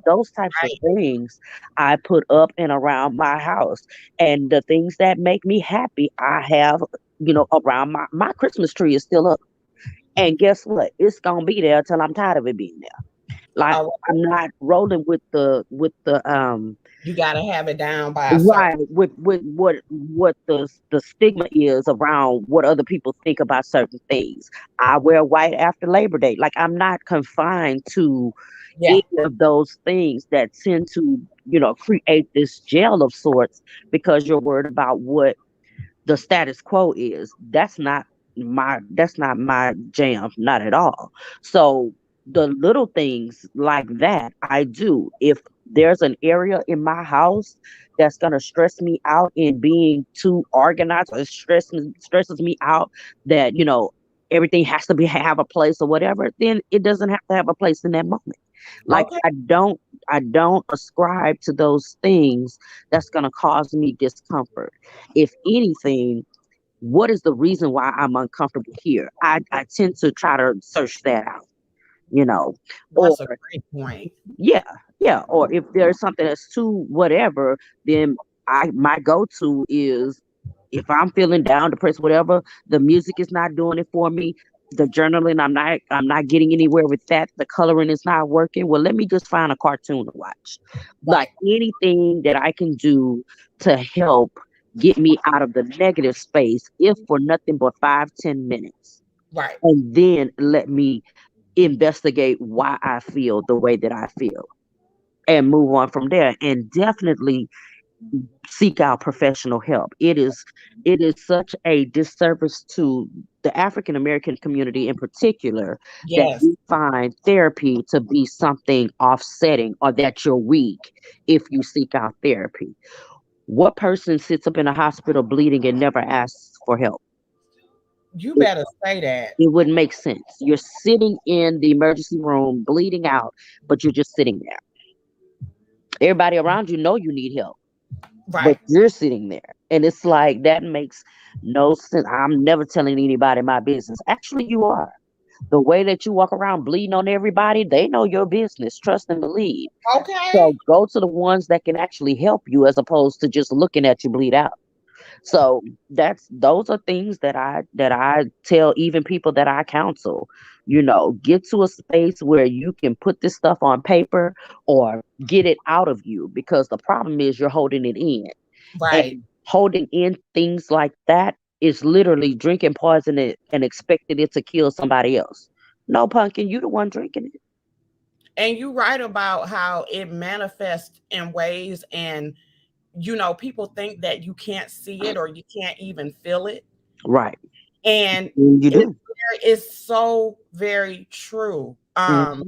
Those types of Right. things I put up and around my house. And the things that make me happy, I have, around my Christmas tree is still up. And guess what? It's gonna be there till I'm tired of it being there. Like, Oh, I'm not rolling with the you got to have it down by a certain. right, with what the stigma is around what other people think about certain things. I wear white after Labor Day. Like, I'm not confined to Yeah. any of those things that tend to, create this jail of sorts because you're worried about what the status quo is. That's not my jam, not at all. So the little things like that I do. If there's an area in my house that's gonna stress me out in being too organized, or stresses me out that everything has to be have a place or whatever, then it doesn't have to have a place in that moment. Like, Okay. I don't ascribe to those things that's gonna cause me discomfort. If anything, what is the reason why I'm uncomfortable here? I tend to try to search that out, you know, or That's a great point. yeah, yeah. Or if there's something that's too whatever, then my go-to is, if I'm feeling down, depressed, whatever, the music is not doing it for me. The journaling, I'm not getting anywhere with that. The coloring is not working. Well, let me just find a cartoon to watch. Like, Right. anything that I can do to help get me out of the negative space, if for nothing but 5-10 minutes. Right. And then let me investigate why I feel the way that I feel and move on from there. And definitely seek out professional help. It is such a disservice to the African American community in particular that Yes. we find therapy to be something offsetting, or that you're weak if you seek out therapy. What person sits up in a hospital bleeding and never asks for help? You It, better say that. it wouldn't make sense. You're sitting in the emergency room bleeding out, but you're just sitting there. Everybody around you know you need help, but Right. you're sitting there. And it's like, that makes no sense. I'm never telling anybody my business. Actually, you are. The way that you walk around bleeding on everybody, they know your business. Trust and believe. So Okay. go to the ones that can actually help you, as opposed to just looking at you bleed out. So those are things that I tell even people that I counsel. Get to a space where you can put this stuff on paper, or get it out of you, because the problem is you're holding it in. Right. And holding in things like that is literally drinking poison and expecting it to kill somebody else. No, pumpkin, you the one drinking it. And you write about how it manifests in ways, and people think that you can't see it or you can't even feel it. Right. And You it's do. it's so very true. Hmm.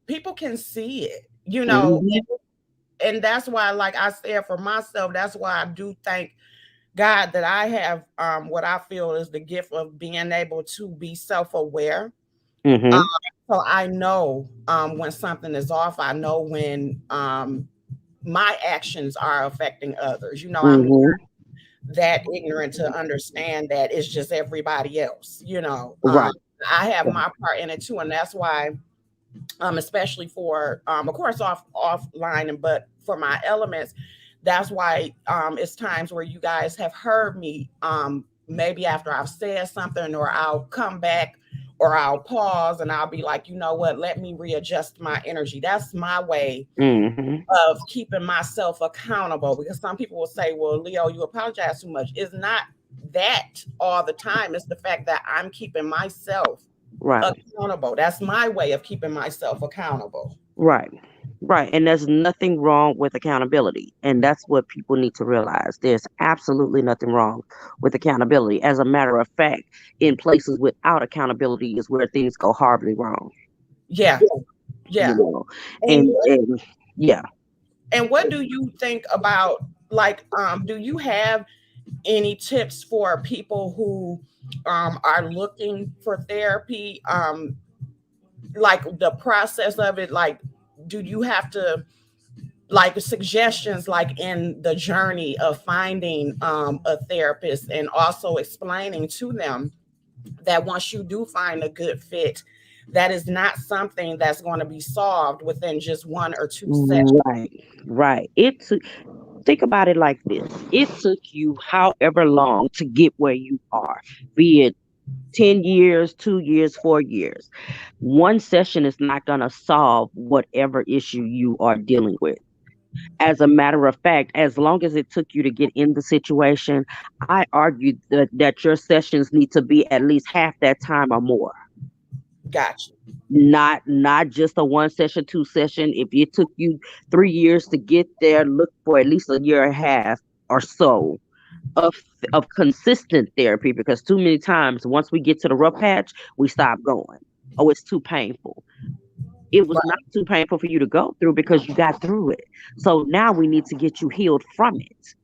People can see it, Hmm. and that's why, like I said, for myself, that's why I do thank God that I have what I feel is the gift of being able to be self-aware. Um, Hmm. so I know when something is off. I know when my actions are affecting others. I'm Hmm. that ignorant to understand that it's just everybody else. Right. I have my part in it too, and that's why, especially for, of course, offline, and but for my elements. That's why it's times where you guys have heard me, maybe after I've said something, or I'll come back, or I'll pause and I'll be like, you know what, let me readjust my energy. That's my way Mm-hmm. of keeping myself accountable, because some people will say, well, Leo, you apologize too much. It's not that all the time. It's the fact that I'm keeping myself Right. accountable. That's my way of keeping myself accountable. Right. Right. And there's nothing wrong with accountability. And that's what people need to realize. There's absolutely nothing wrong with accountability. As a matter of fact, in places without accountability is where things go horribly wrong. Yeah, You yeah. know. And And yeah. what do you think about, like, do you have any tips for people who are looking for therapy? Like the process of it, like, do you have to, like, suggestions, like in the journey of finding a therapist, and also explaining to them that once you do find a good fit, that is not something that's going to be solved within just 1 or 2 sessions. Right. Right. Think about it like this. It took you however long to get where you are, be it 10 years, 2 years, 4 years. One session is not going to solve whatever issue you are dealing with. As a matter of fact, as long as it took you to get in the situation, I argue that your sessions need to be at least half that time or more. Gotcha. Not just a one session, two session. If it took you 3 years to get there, look for at least a year and a half or so of consistent therapy, because too many times once we get to the rough patch, we stop going. Oh, it's too painful. It was not Right. too painful for you to go through because you got through it. So now we need to get you healed from it.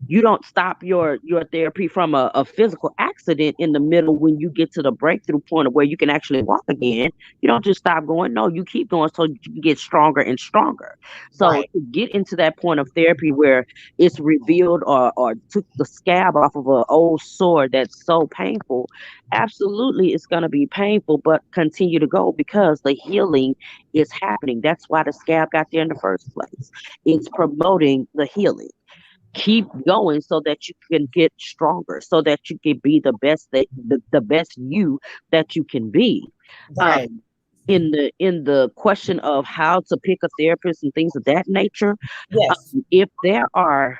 You don't stop your therapy from a physical accident in the middle when you get to the breakthrough point of where you can actually walk again. You don't just stop going. No, you keep going so you can get stronger and stronger. So Right. to get into that point of therapy where it's revealed or took the scab off of an old sore that's so painful, absolutely it's going to be painful, but continue to go because the healing is happening. That's why the scab got there in the first place. It's promoting the healing. Keep going so that you can get stronger, so that you can be the best the best you that you can be. Right. um in the question of how to pick a therapist and things of that nature, Yes. if there are,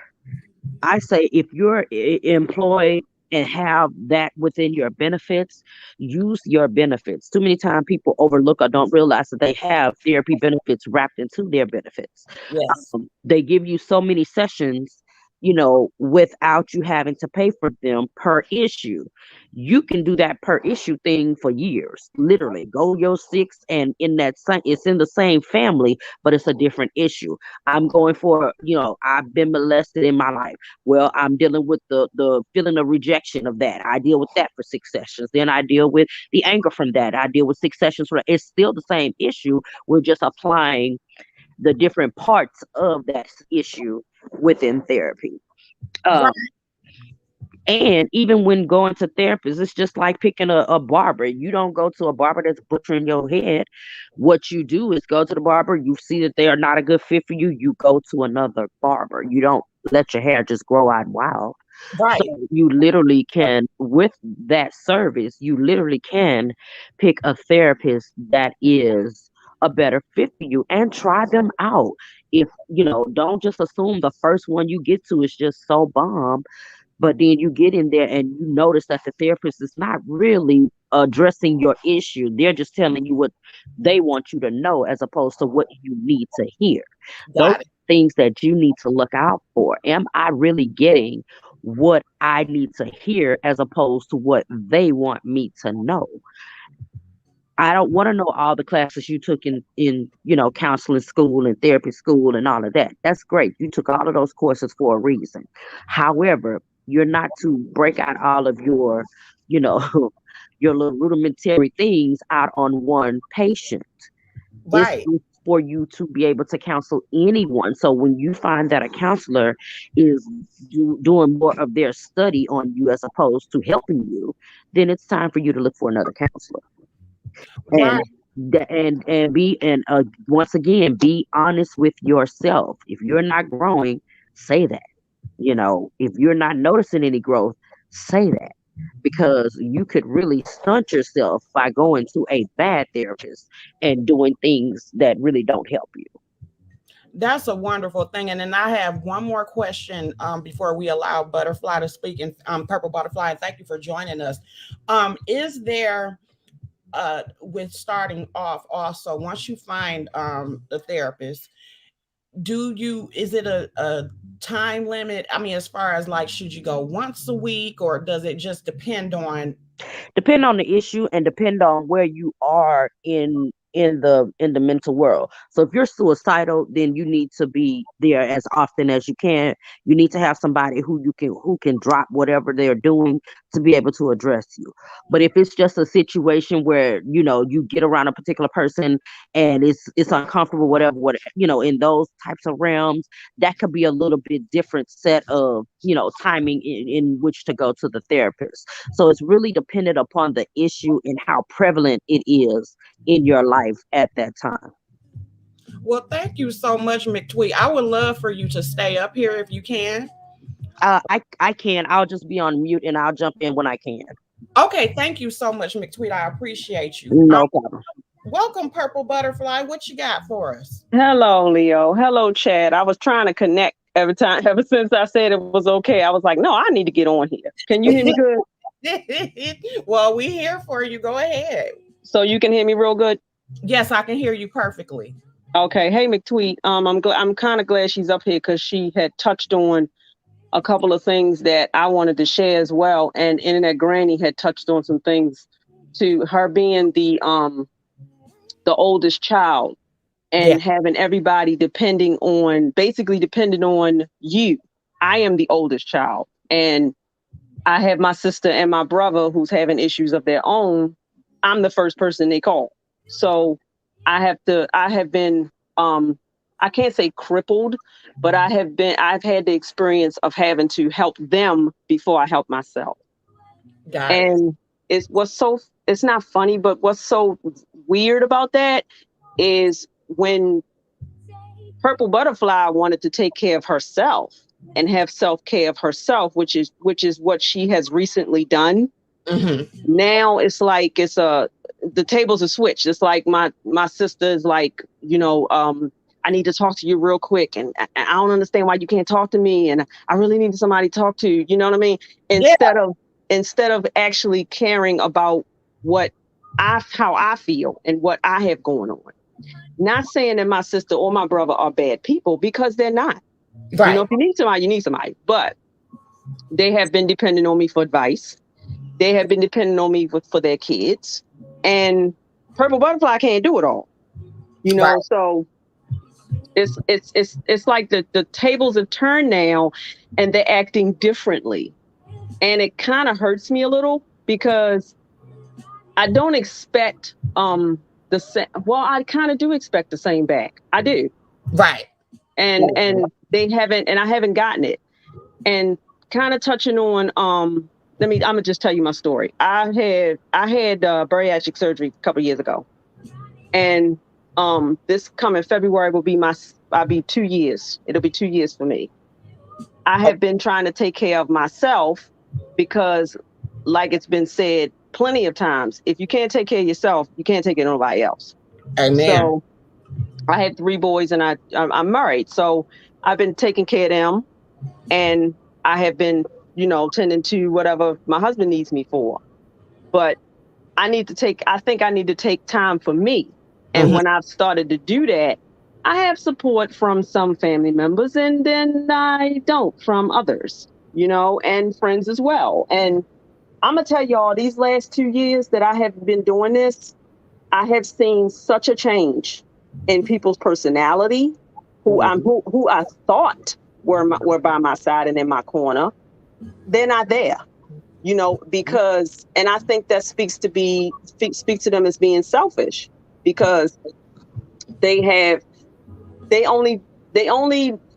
I say, if you're employed and have that within your benefits, use your benefits. Too many times people overlook or don't realize that they have therapy benefits wrapped into their benefits. Yes. They give you so many sessions, without you having to pay for them per issue. You can do that per issue thing for years. Literally, go your six, and in that same, it's in the same family, but it's a different issue. I'm going for, I've been molested in my life. Well, I'm dealing with the feeling of rejection of that. I deal with that for 6 sessions. Then I deal with the anger from that. I deal with 6 sessions for that. It's still the same issue. We're just applying the different parts of that issue within therapy. Right. Um, and even when going to therapists, it's just like picking a barber. You don't go to a barber that's butchering your head. What you do is go to the barber, you see that they are not a good fit for you, you go to another barber. You don't let your hair just grow out wild. So Right. you literally can, with that service, you literally can pick a therapist that is a better fit for you and try them out. If, don't just assume the first one you get to is just so bomb, but then you get in there and you notice that the therapist is not really addressing your issue. They're just telling you what they want you to know as opposed to what you need to hear. Those Got it. things that you need to look out for. Am I really getting what I need to hear as opposed to what they want me to know? I don't want to know all the classes you took in counseling school and therapy school and all of that. That's great. You took all of those courses for a reason. However, you're not to break out all of you know, your little rudimentary things out on one patient. It's Right. for you to be able to counsel anyone. So when you find that a counselor is doing more of their study on you as opposed to helping you, then it's time for you to look for another counselor. And Right. And once again, be honest with yourself. If you're not growing, say that. If you're not noticing any growth, say that, because you could really stunt yourself by going to a bad therapist and doing things that really don't help you. That's a wonderful thing. And then I have one more question before we allow Butterfly to speak. And Purple Butterfly, and thank you for joining us. Is there with starting off also, once you find the therapist, is it a time limit? I mean, as far as like, should you go once a week, or does it just depend on? Depend on the issue and depend on where you are in the mental world. So if you're suicidal, then you need to be there as often as you can. You need to have somebody who can drop whatever they're doing to be able to address you. But if it's just a situation where you get around a particular person and it's uncomfortable, whatever, in those types of realms, that could be a little bit different set of timing in which to go to the therapist. So it's really dependent upon the issue and how prevalent it is in your life at that time. Well, thank you so much, McTweet. I would love for you to stay up here if you can. I can. I'll just be on mute and I'll jump in when I can. Okay, thank you so much, McTweet. I appreciate you. No problem. Welcome, Purple Butterfly. What you got for us? Hello, Leo. Hello, Chad. I was trying to connect every time, ever since I said it was okay. I was like, no, I need to get on here. Can you hear me good? Well, we here for you. Go ahead. So you can hear me real good? Yes, I can hear you perfectly. Okay. Hey, McTweet. I'm kind of glad she's up here because she had touched on a couple of things that I wanted to share as well. And Internet Granny had touched on some things to her being the oldest child and having everybody basically depending on you. I am the oldest child, and I have my sister and my brother who's having issues of their own. I'm the first person they call. So I have been, I can't say crippled, but I've had the experience of having to help them before I help myself. Got it. And it's not funny, but what's so weird about that is when Purple Butterfly wanted to take care of herself and have self-care of herself, which is what she has recently done. Mm-hmm. Now it's like the tables are switched. It's like my sister is like, I need to talk to you real quick, and I don't understand why you can't talk to me, and I really need somebody to talk to. You know what I mean? Instead of actually caring about how I feel and what I have going on. Not saying that my sister or my brother are bad people, because they're not. Right. If you need somebody, you need somebody. But they have been depending on me for advice. They have been depending on me for their kids. And Purple Butterfly can't do it all. Right. So it's like the tables have turned now and they're acting differently. And it kind of hurts me a little because I don't expect the same. Well, I kind of do expect the same back. I do. Right. And they haven't, and I haven't gotten it. And kind of touching on I'm gonna just tell you my story. I had bariatric surgery a couple of years ago. And this coming February I'll be 2 years. It'll be 2 years for me. I have been trying to take care of myself because, like it's been said plenty of times, if you can't take care of yourself, you can't take care of nobody else. Amen. So I had 3 boys and I'm married. So I've been taking care of them, and I have been, tending to whatever my husband needs me for. But I think I need to take time for me. And when I've started to do that, I have support from some family members, and then I don't from others, and friends as well. And I'm going to tell y'all, these last 2 years that I have been doing this, I have seen such a change in people's personality, who I thought were by my side and in my corner. They're not there, because, and I think that speaks to them as being selfish, because they only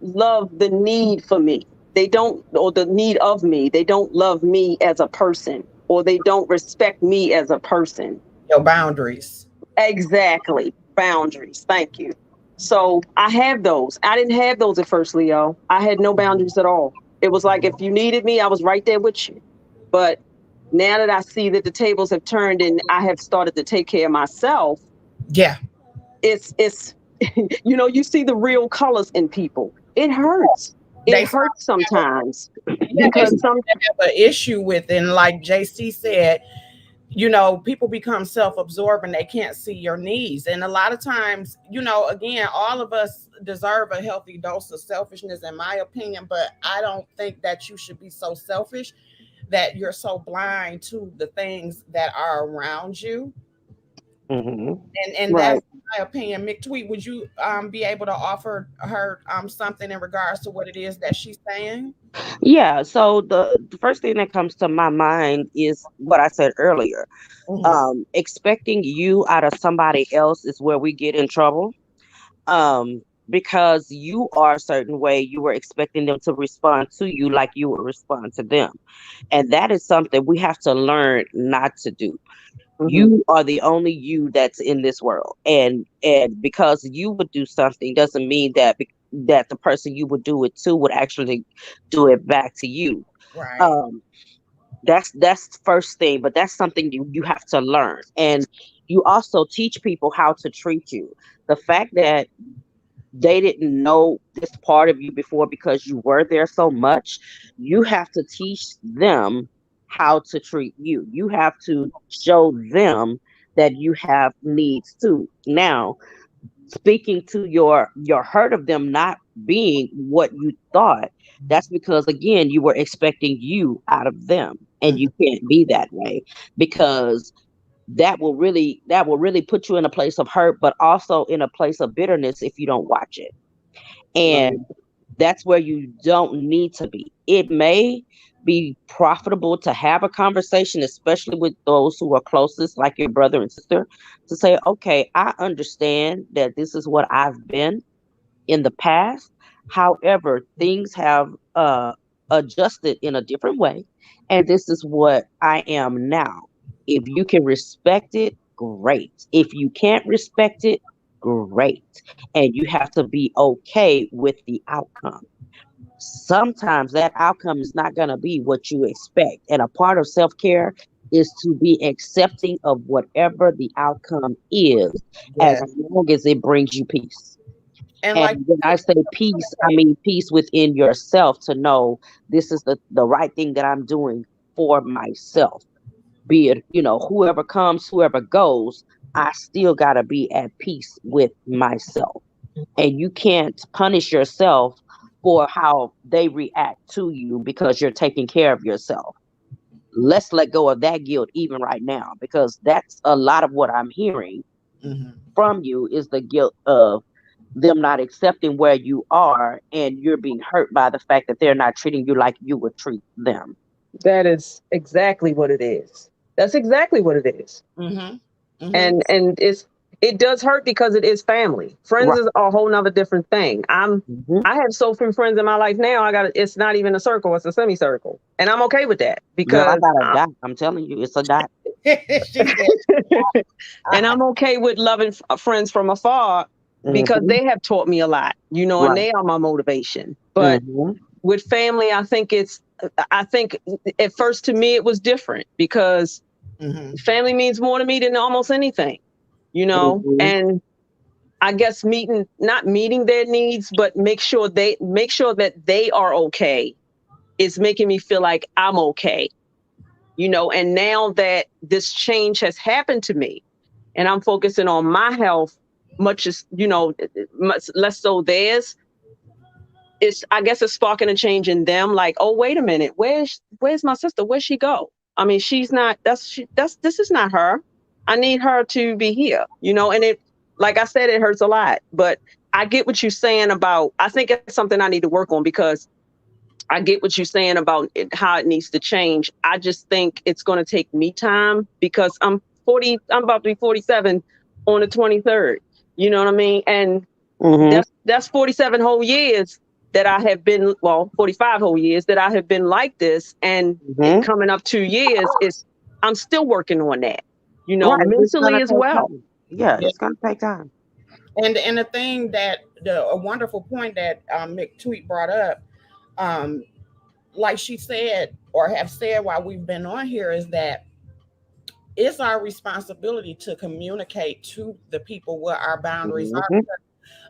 love the need for me. They don't, or the need of me. They don't love me as a person, or they don't respect me as a person. Your boundaries. Exactly. Boundaries. Thank you. So I have those. I didn't have those at first, Leo. I had no boundaries at all. It was like if you needed me, I was right there with you. But now that I see that the tables have turned and I have started to take care of myself, Yeah. it's you see the real colors in people. It hurts. It They hurts sometimes Yeah, they because start to have an issue with it. And like JC said, people become self-absorbed and they can't see your needs. And a lot of times, again, all of us deserve a healthy dose of selfishness, in my opinion. But I don't think that you should be so selfish that you're so blind to the things that are around you. Hmm. And right. that's my opinion. McTweet, would you be able to offer her something in regards to what it is that she's saying? Yeah. So the first thing that comes to my mind is what I said earlier. Mhm. Expecting you out of somebody else is where we get in trouble. Um, because you are a certain way, you were expecting them to respond to you like you would respond to them. And that is something we have to learn not to do. Hmm. You are the only you that's in this world. And because you would do something doesn't mean that that the person you would do it to would actually do it back to you. Right. Um, that's the first thing, but that's something you have to learn. And you also teach people how to treat you. The fact that they didn't know this part of you before because you were there so much, you have to teach them how to treat you. You have to show them that you have needs too. Now, speaking to your hurt of them not being what you thought, that's because again you were expecting you out of them, and you Mhm. can't be that way, because that will really put you in a place of hurt, but also in a place of bitterness if you don't watch it. Right. And that's where you don't need to be. It may be profitable to have a conversation, especially with those who are closest, like your brother and sister, to say, okay, I understand that this is what I've been in the past. However, things have adjusted in a different way, and this is what I am now. If you can respect it, great. If you can't respect it, great. And you have to be okay with the outcome. Sometimes that outcome is not going to be what you expect. And a part of self care is to be accepting of whatever the outcome is, as Yeah. long as it brings you peace. And And like when I say peace, I mean peace within yourself, to know this is the right thing that I'm doing for myself. Be it, whoever comes, whoever goes, I still got to be at peace with myself. And you can't punish yourself for how they react to you because you're taking care of yourself. Let's let go of that guilt even right now, because that's a lot of what I'm hearing Mhm. from you, is the guilt of them not accepting where you are, and you're being hurt by the fact that they're not treating you like you would treat them. That is exactly what it is. That's exactly what it is. Mhm. Mhm. And it does hurt because it is family. Friends Right. is a whole nother different thing. Hmm. I have so few friends in my life now. It's not even a circle; it's a semicircle, and I'm okay with that Girl, I because got a dot. I'm telling you, it's a dot. She said, and I'm okay with loving friends from afar because Hmm. they have taught me a lot, and Right. they are my motivation. But Hmm. with family, I think at first to me it was different because Mhm. family means more to me than almost anything, Hmm. and I guess not meeting their needs, but make sure that they are okay is making me feel like I'm okay, and now that this change has happened to me and I'm focusing on my health, much as, much less so theirs, I guess it's sparking a change in them. Like, oh, wait a minute, where's my sister? Where'd she go? I mean, she's not. This is not her. I need her to be here. And like I said, it hurts a lot. But I get what you're saying about. I think it's something I need to work on because I get what you're saying about how it needs to change. I just think it's going to take me time because I'm 40. I'm about to be 47 on the 23rd. You know what I mean? And Hmm. that's 47 whole years that I have been, well, 45 whole years that I have been like this, and it Hmm. coming up 2 years is I'm still working on that, Right. It's mentally gonna as take well. time. Yeah, it's gonna take time. And the thing that a wonderful point that McTweet brought up, um, like she said or have said while we've been on here, is that it's our responsibility to communicate to the people what our boundaries are. Hmm.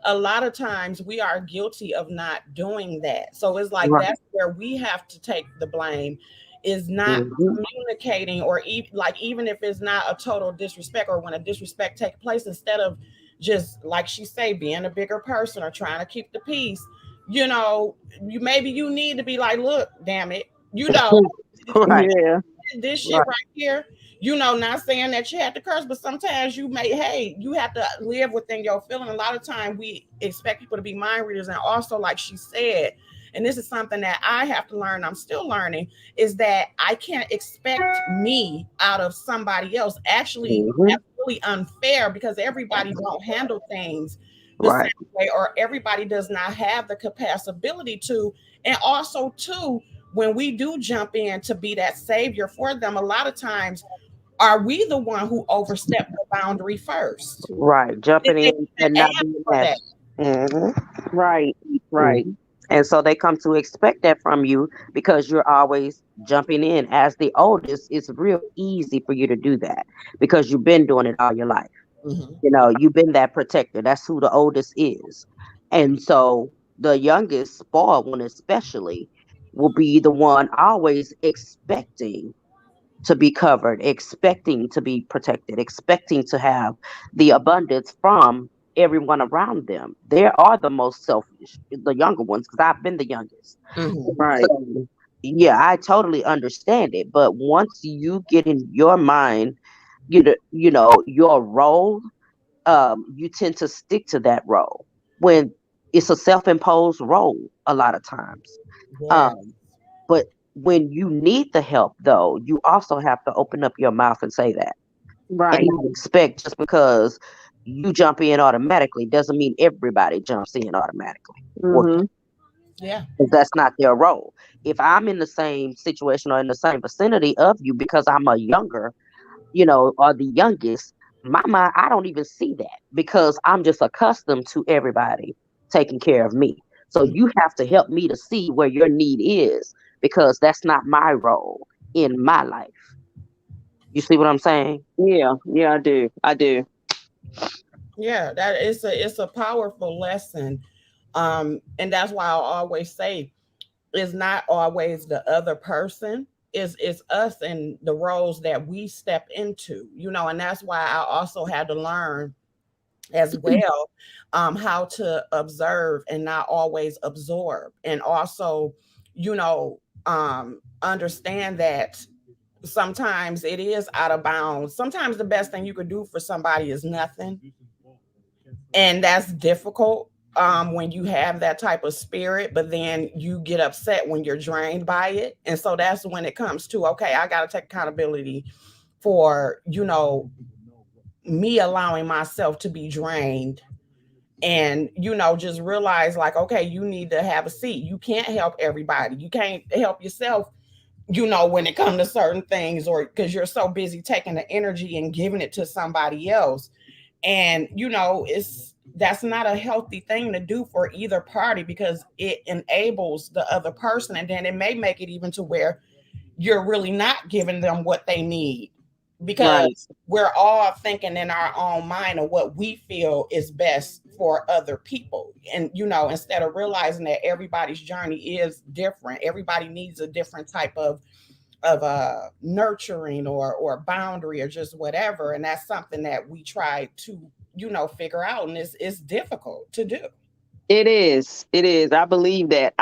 A lot of times we are guilty of not doing that. So it's like Right. that's where we have to take the blame, is not Hmm. communicating, or like even if it's not a total disrespect, or when a disrespect takes place, instead of just like she say being a bigger person or trying to keep the peace, you know, you need to be like, look, damn it, you know, Right. Yeah. this shit Right. right here, you know, not saying that you had to curse, but sometimes you may, hey, you have to live within your feeling. A lot of time we expect people to be mind readers. And also, like she said, and this is something that I have to learn, I'm still learning, is that I can't expect me out of somebody else. Actually, Hmm. that's really unfair because everybody don't handle things the same Right. way, or everybody does not have the capacity to. And also, too, when we do jump in to be that savior for them, a lot of times, are we the one who overstepped the boundary first? Right. Did Jumping they in even and not ask being for that? asked. Hmm. Right. Right. Hmm. And so they come to expect that from you because you're always jumping in. As the oldest, it's real easy for you to do that because you've been doing it all your life. Mhm. You know, you've been that protector. That's who the oldest is. And so the youngest, spoiled one especially, will be the one always expecting to be covered, expecting to be protected, expecting to have the abundance from everyone around them. They are the most selfish, the younger ones, because I've been the youngest. Mhm. Right. So, yeah, I totally understand it. But once you get in your mind, your role, you tend to stick to that role when it's a self-imposed role a lot of times. Yeah. Um, but when you need the help, though, you also have to open up your mouth and say that, and Right. not expect just because you jump in automatically doesn't mean everybody jumps in automatically. Or Mm-hmm. Yeah. 'cause that's not their role. If I'm in the same situation or in the same vicinity of you because I'm a younger, or the youngest, my mind, I don't even see that because I'm just accustomed to everybody taking care of me. So you have to help me to see where your need is because that's not my role in my life. You see what I'm saying? Yeah. Yeah. I do. I do. Yeah. That is it's a powerful lesson. And that's why I always say it's not always the other person. It's us and the roles that we step into, and that's why I also had to learn as well, how to observe and not always absorb, and also, understand that sometimes it is out of bounds. Sometimes the best thing you could do for somebody is nothing, and that's difficult, when you have that type of spirit, but then you get upset when you're drained by it. And so that's when it comes to, okay, I got to take accountability for, me allowing myself to be drained, and just realize, like, okay, you need to have a seat. You can't help everybody, you can't help yourself, when it comes to certain things, or because you're so busy taking the energy and giving it to somebody else. And it's that's not a healthy thing to do for either party, because it enables the other person, and then it may make it even to where you're really not giving them what they need, Right. because we're all thinking in our own mind of what we feel is best for other people. And instead of realizing that everybody's journey is different, everybody needs a different type of nurturing or boundary or just whatever. And that's something that we try to figure out, and it's difficult to do. It is. It is. I believe that.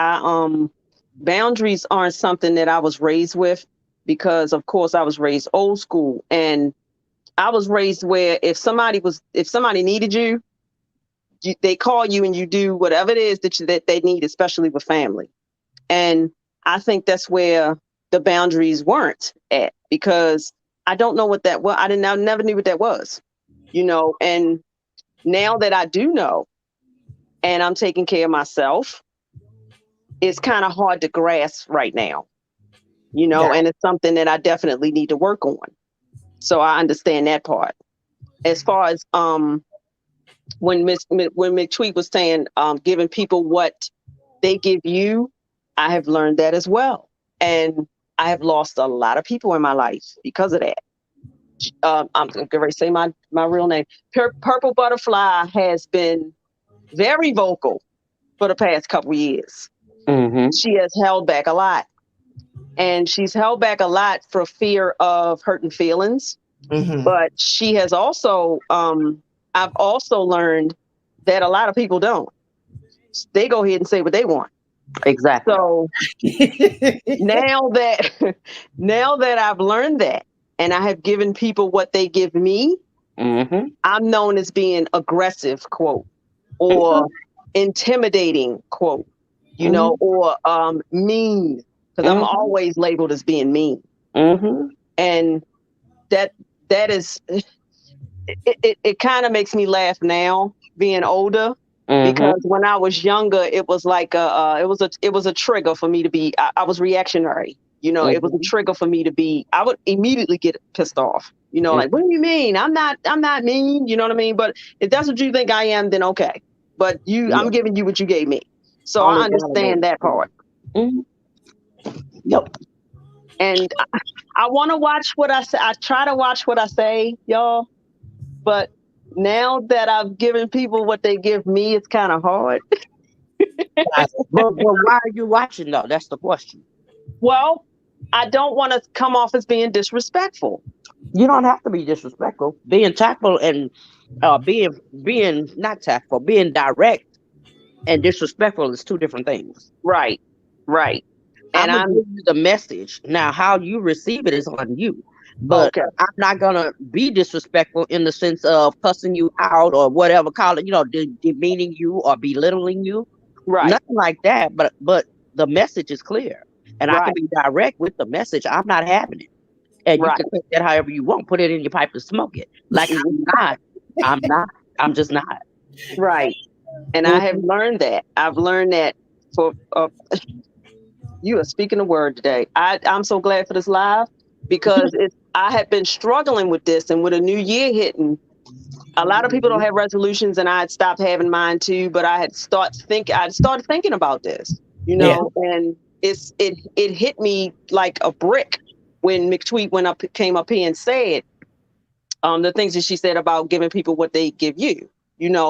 Boundaries aren't something that I was raised with because of course I was raised old school, and I was raised where if somebody needed you, they call you and you do whatever it is that they need, especially with family. And I think that's where the boundaries weren't at because I don't know what that was. I never knew what that was, and now that I do know and I'm taking care of myself, it's kind of hard to grasp right now, Yeah. and it's something that I definitely need to work on. So I understand that part. as far as when McTweet was saying giving people what they give you, I have learned that as well, and I have lost a lot of people in my life because of that. I'm going to say my real name. Purple Butterfly has been very vocal for the past couple years. Mm-hmm. She has held back a lot, and she's held back a lot for fear of hurting feelings. Mm-hmm. But she has also, I've also learned that a lot of people don't. They go ahead and say what they want. Exactly. So now that now that I've learned that, and I have given people what they give me, Mm-hmm. I'm known as being aggressive, quote, or intimidating, quote, or mean, because I'm Mm-hmm. always labeled as being mean, Mm-hmm. and that is it kind of makes me laugh now being older, Mm-hmm. because when I was younger it was like it was a trigger for me to be I was reactionary. It was a Mm-hmm. trigger for me to be, I would immediately get pissed off, like, what do you mean? I'm not mean, you know what I mean? But if that's what you think I am, then okay. But Yeah. I'm giving you what you gave me. So Only I God knows. understand that part. Mm-hmm. Yep. And I want to watch what I say. I try to watch what I say, y'all. But now that I've given people what they give me, it's kind of hard. But why are you watching though? That's the question. Well, I don't want to come off as being disrespectful. You don't have to be disrespectful. Being tactful and being not tactful, being direct and disrespectful is two different things. Right. Right. I'm And gonna I'm give you the message. Now, how you receive it is on you. But okay. I'm not gonna be disrespectful in the sense of cussing you out or whatever, call it, demeaning you or belittling you. Right. Nothing like that. But the message is clear, and I can Right. be direct with the message. I'm not having it, and you Right. can take that however you want. Put it in your pipe and smoke it. Like I'm not. I'm not. I'm just not. Right. And I have Mhm. learned that. I've learned that for you are speaking the word today. I'm so glad for this live, because I had been struggling with this, and with a new year hitting, a lot of people don't have resolutions, and I had stopped having mine too. But I started thinking about this, Yeah. and it hit me like a brick when McTweet came up here and said the things that she said about giving people what they give you,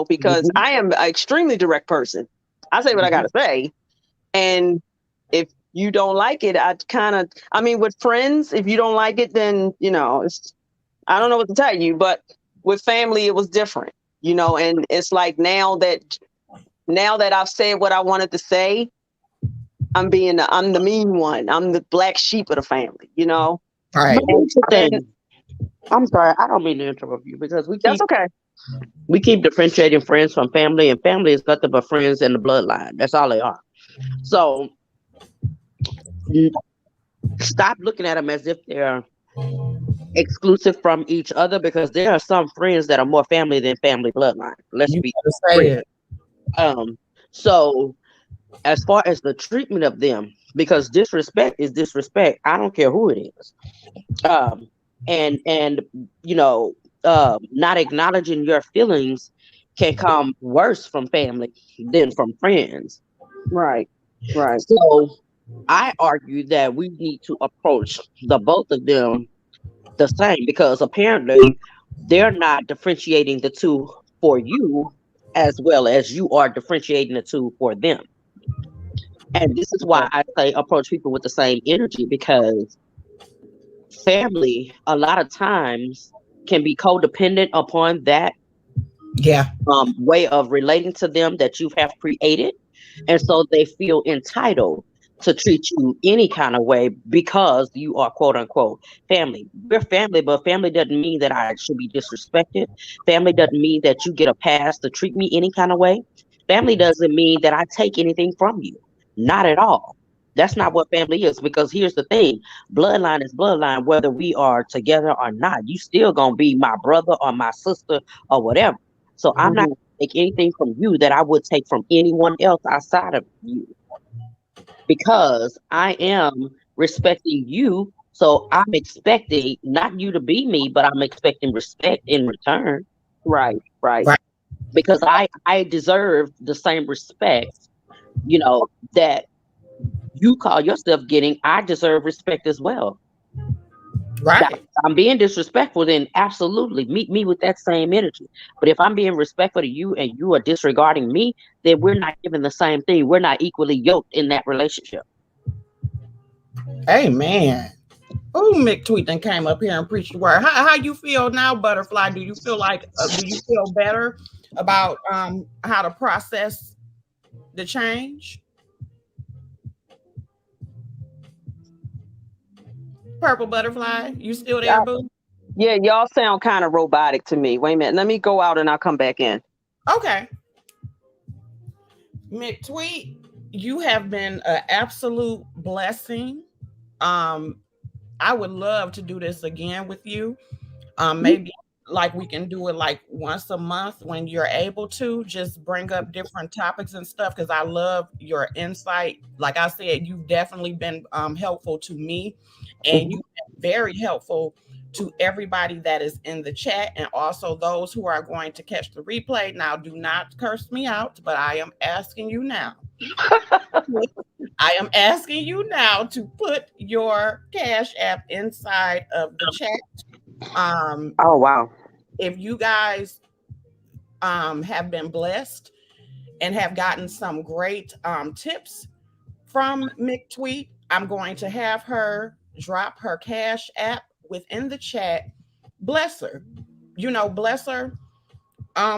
because Mhm. I am an extremely direct person. I say what I Mhm. gotta say, and if you don't like it, I mean, with friends, if you don't like it, then I don't know what to tell you. But with family, it was different, and it's like now that I've said what I wanted to say, I'm the mean one. I'm the black sheep of the family. Right. But And here's the and thing. I'm sorry. I don't mean to interrupt you because that's okay. we keep differentiating friends from family, and family is nothing but friends in the bloodline. That's all they are. So n- stop looking at them as if they're exclusive from each other, because there are some friends that are more family than family bloodline. Let's You be gotta say real. it. Um, so as far as the treatment of them, because disrespect is disrespect. I don't care who it is. Um, and you know, not acknowledging your feelings can come worse from family than from friends. Right. Right. So I argue that we need to approach the both of them the same, because apparently they're not differentiating the two for you as well as you are differentiating the two for them. And this is why I say approach people with the same energy, because family a lot of times can be codependent upon that Yeah. way of relating to them that you have created. And so they feel entitled to treat you any kind of way because you are quote unquote family. We're family, but family doesn't mean that I should be disrespected. Family doesn't mean that you get a pass to treat me any kind of way. Family doesn't mean that I take anything from you. Not at all. That's not what family is, because here's the thing, bloodline is bloodline, whether we are together or not. You still gonna be my brother or my sister or whatever. So I'm not Mhm. gonna take anything from you that I would take from anyone else outside of you, because I am respecting you So I'm expecting not you to be me, but I'm expecting respect in return. Right. Right. Because I deserve the same respect, that you call yourself getting. I deserve respect as well. Now, Right. if I'm being disrespectful, then absolutely meet me with that same energy. But if I'm being respectful to you and you are disregarding me, then we're not giving the same thing. We're not equally yoked in that relationship. Amen. Oh, Mick Tweet came up here and preached the word. How you feel now, Butterfly? Do you feel like do you feel better about how to process the change? Purple Butterfly, you still there, boo? Yeah, y'all sound kind of robotic to me. Wait a minute. Let me go out and I'll come back in. Okay. Mick Tweet, you have been an absolute blessing. Um, I would love to do this again with you. Maybe like we can do it like once a month when you're able to just bring up different topics and stuff because I love your insight. Like I said, you've definitely been helpful to me and you've been very helpful to everybody that is in the chat and also those who are going to catch the replay. Now, do not curse me out, but I am asking you now. I am asking you now to put your Cash App inside of the chat. Oh wow. If you guys have been blessed and have gotten some great tips from Mick Tweet, I'm going to have her drop her Cash App within the chat. Bless her, bless her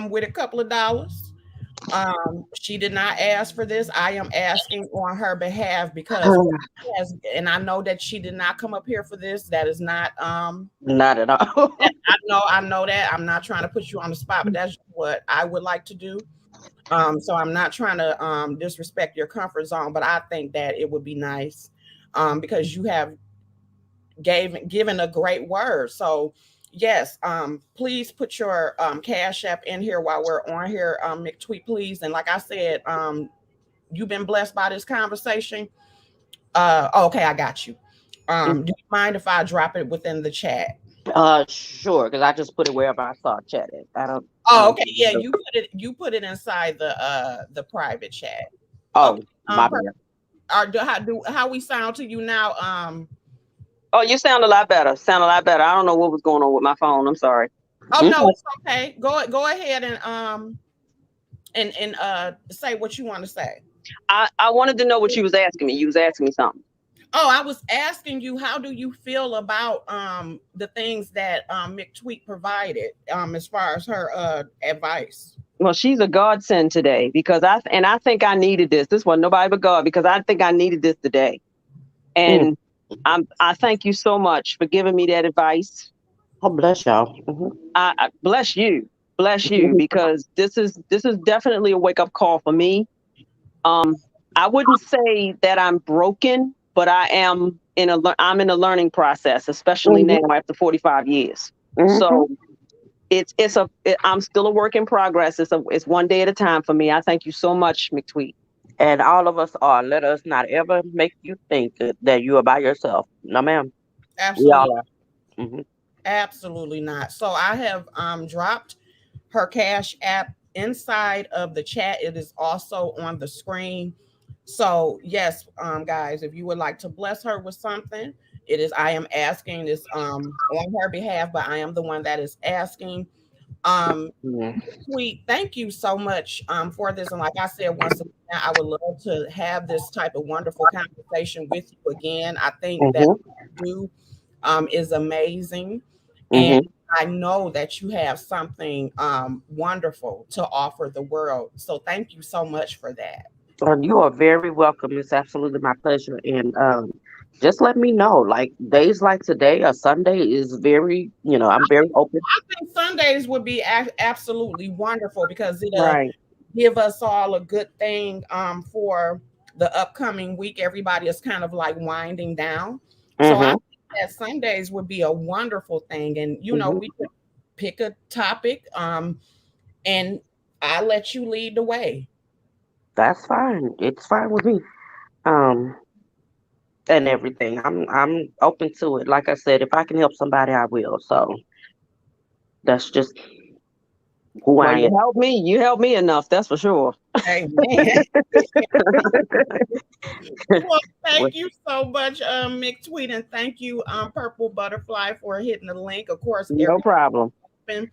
with a couple of dollars. She did not ask for this. I am asking on her behalf because and I know that she did not come up here for this. That is not Not at all. I know that. I'm not trying to put you on the spot, but that's what I would like to do. So I'm not trying to disrespect your comfort zone, but I think that it would be nice because you have given a great word. So yes, please put your Cash App in here while we're on here, McTweet, please. And like I said, you've been blessed by this conversation. Okay, I got you. Do you mind if I drop it within the chat? Sure, because I just put it wherever I saw chat at. I Oh, don't okay. Yeah, you put it inside the private chat. Oh, Okay. my bad. How we sound to you now? Oh, you sound a lot better. Sound a lot better. I don't know what was going on with my phone. I'm sorry. Oh Okay. no, it's okay. Go ahead and say what you want to say. I wanted to know what you was asking me. You was asking me something. Oh, I was asking you, how do you feel about the things that McTweet provided as far as her advice? Well, she's a godsend today because I think I needed this. This wasn't nobody but God because I think I needed this today. And I thank you so much for giving me that advice. Oh, bless y'all. I bless you because this is definitely a wake up call for me. I wouldn't say that I'm broken, but I'm in a learning process, especially now after 45 years. So I'm still a work in progress. It's one day at a time for me. I thank you so much, McTweet. And all of us are. Let us not ever make you think that you are by yourself. No, ma'am. We Absolutely, all are. absolutely not. So I have dropped her Cash App inside of the chat. It is also on the screen. So yes, guys, if you would like to bless her with something, it is I am asking this on her behalf, but I am the one that is asking. Sweet, thank you so much for this. And like I said, once again, I would love to have this type of wonderful conversation with you again. I think that what you do is amazing. And I know that you have something wonderful to offer the world. So thank you so much for that. You are very welcome. It's absolutely my pleasure. And just let me know. Like days like today, a Sunday is very, I'm very open. I think Sundays would be absolutely wonderful because it'll Right. give us all a good thing for the upcoming week. Everybody is kind of like winding down. So I think that Sundays would be a wonderful thing. And we could pick a topic and I let you lead the way. That's fine. It's fine with me. Um, and everything. I'm open to it. Like I said, if I can help somebody, I will. So that's just who Well, I am. you helped me enough, that's for sure. Amen. Well, Well, thank you so much, McTweet, and thank you, Purple Butterfly, for hitting the link. Of course, No every problem. open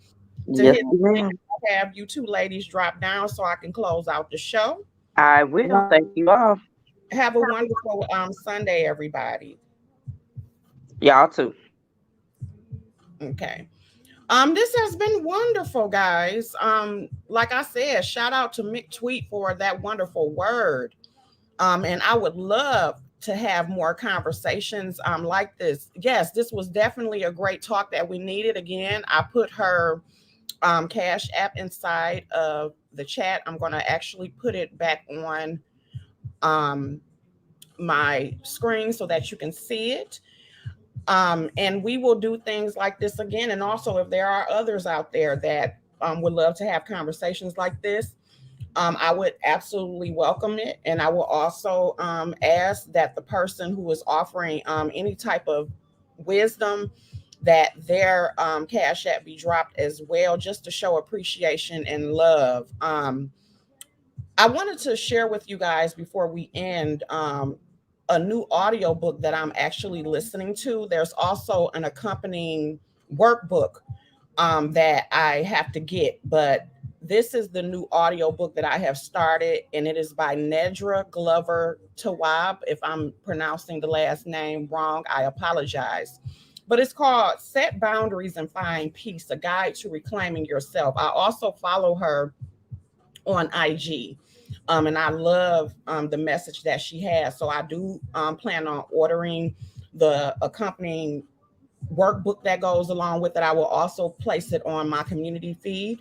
to yes, hit the link. ma'am. I'll have you two ladies drop down so I can close out the show. I will. Thank you all. Have a wonderful Sunday, everybody. Y'all too. Okay. This has been wonderful, guys. Like I said, shout out to McTweet for that wonderful word. And I would love to have more conversations like this. Yes, this was definitely a great talk that we needed. Again, I put her Cash App inside of the chat. I'm going to actually put it back on um, my screen so that you can see it. And we will do things like this again. And also, if there are others out there that would love to have conversations like this, I would absolutely welcome it. And I will also ask that the person who is offering any type of wisdom, that their Cash App be dropped as well, just to show appreciation and love. I wanted to share with you guys before we end a new audiobook that I'm actually listening to. There's also an accompanying workbook that I have to get, but this is the new audiobook that I have started, and it is by Nedra Glover Tawab. If I'm pronouncing the last name wrong, I apologize. But it's called Set Boundaries and Find Peace, a guide to reclaiming yourself. I also follow her on IG. And I love the message that she has. So I do plan on ordering the accompanying workbook that goes along with it. I will also place it on my community feed.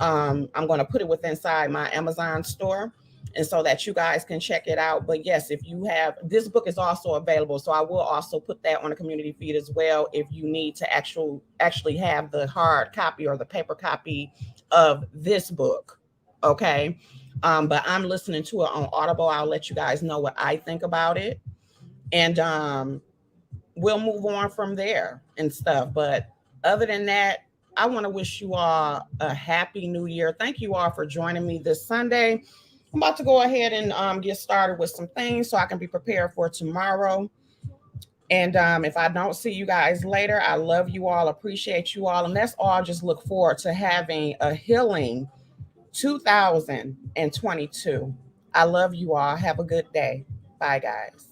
I'm going to put it with inside my Amazon store, and so that you guys can check it out. But yes, if you have, this book is also available, so I will also put that on the community feed as well if you need to actually have the hard copy or the paper copy of this book. Okay. But I'm listening to it on Audible. I'll let you guys know what I think about it. And we'll move on from there and stuff. But other than that, I want to wish you all a happy new year. Thank you all for joining me this Sunday. I'm about to go ahead and get started with some things so I can be prepared for tomorrow. And if I don't see you guys later, I love you all, appreciate you all. And that's all. Just look forward to having a healing 2022. I love you all. Have a good day. Bye, guys.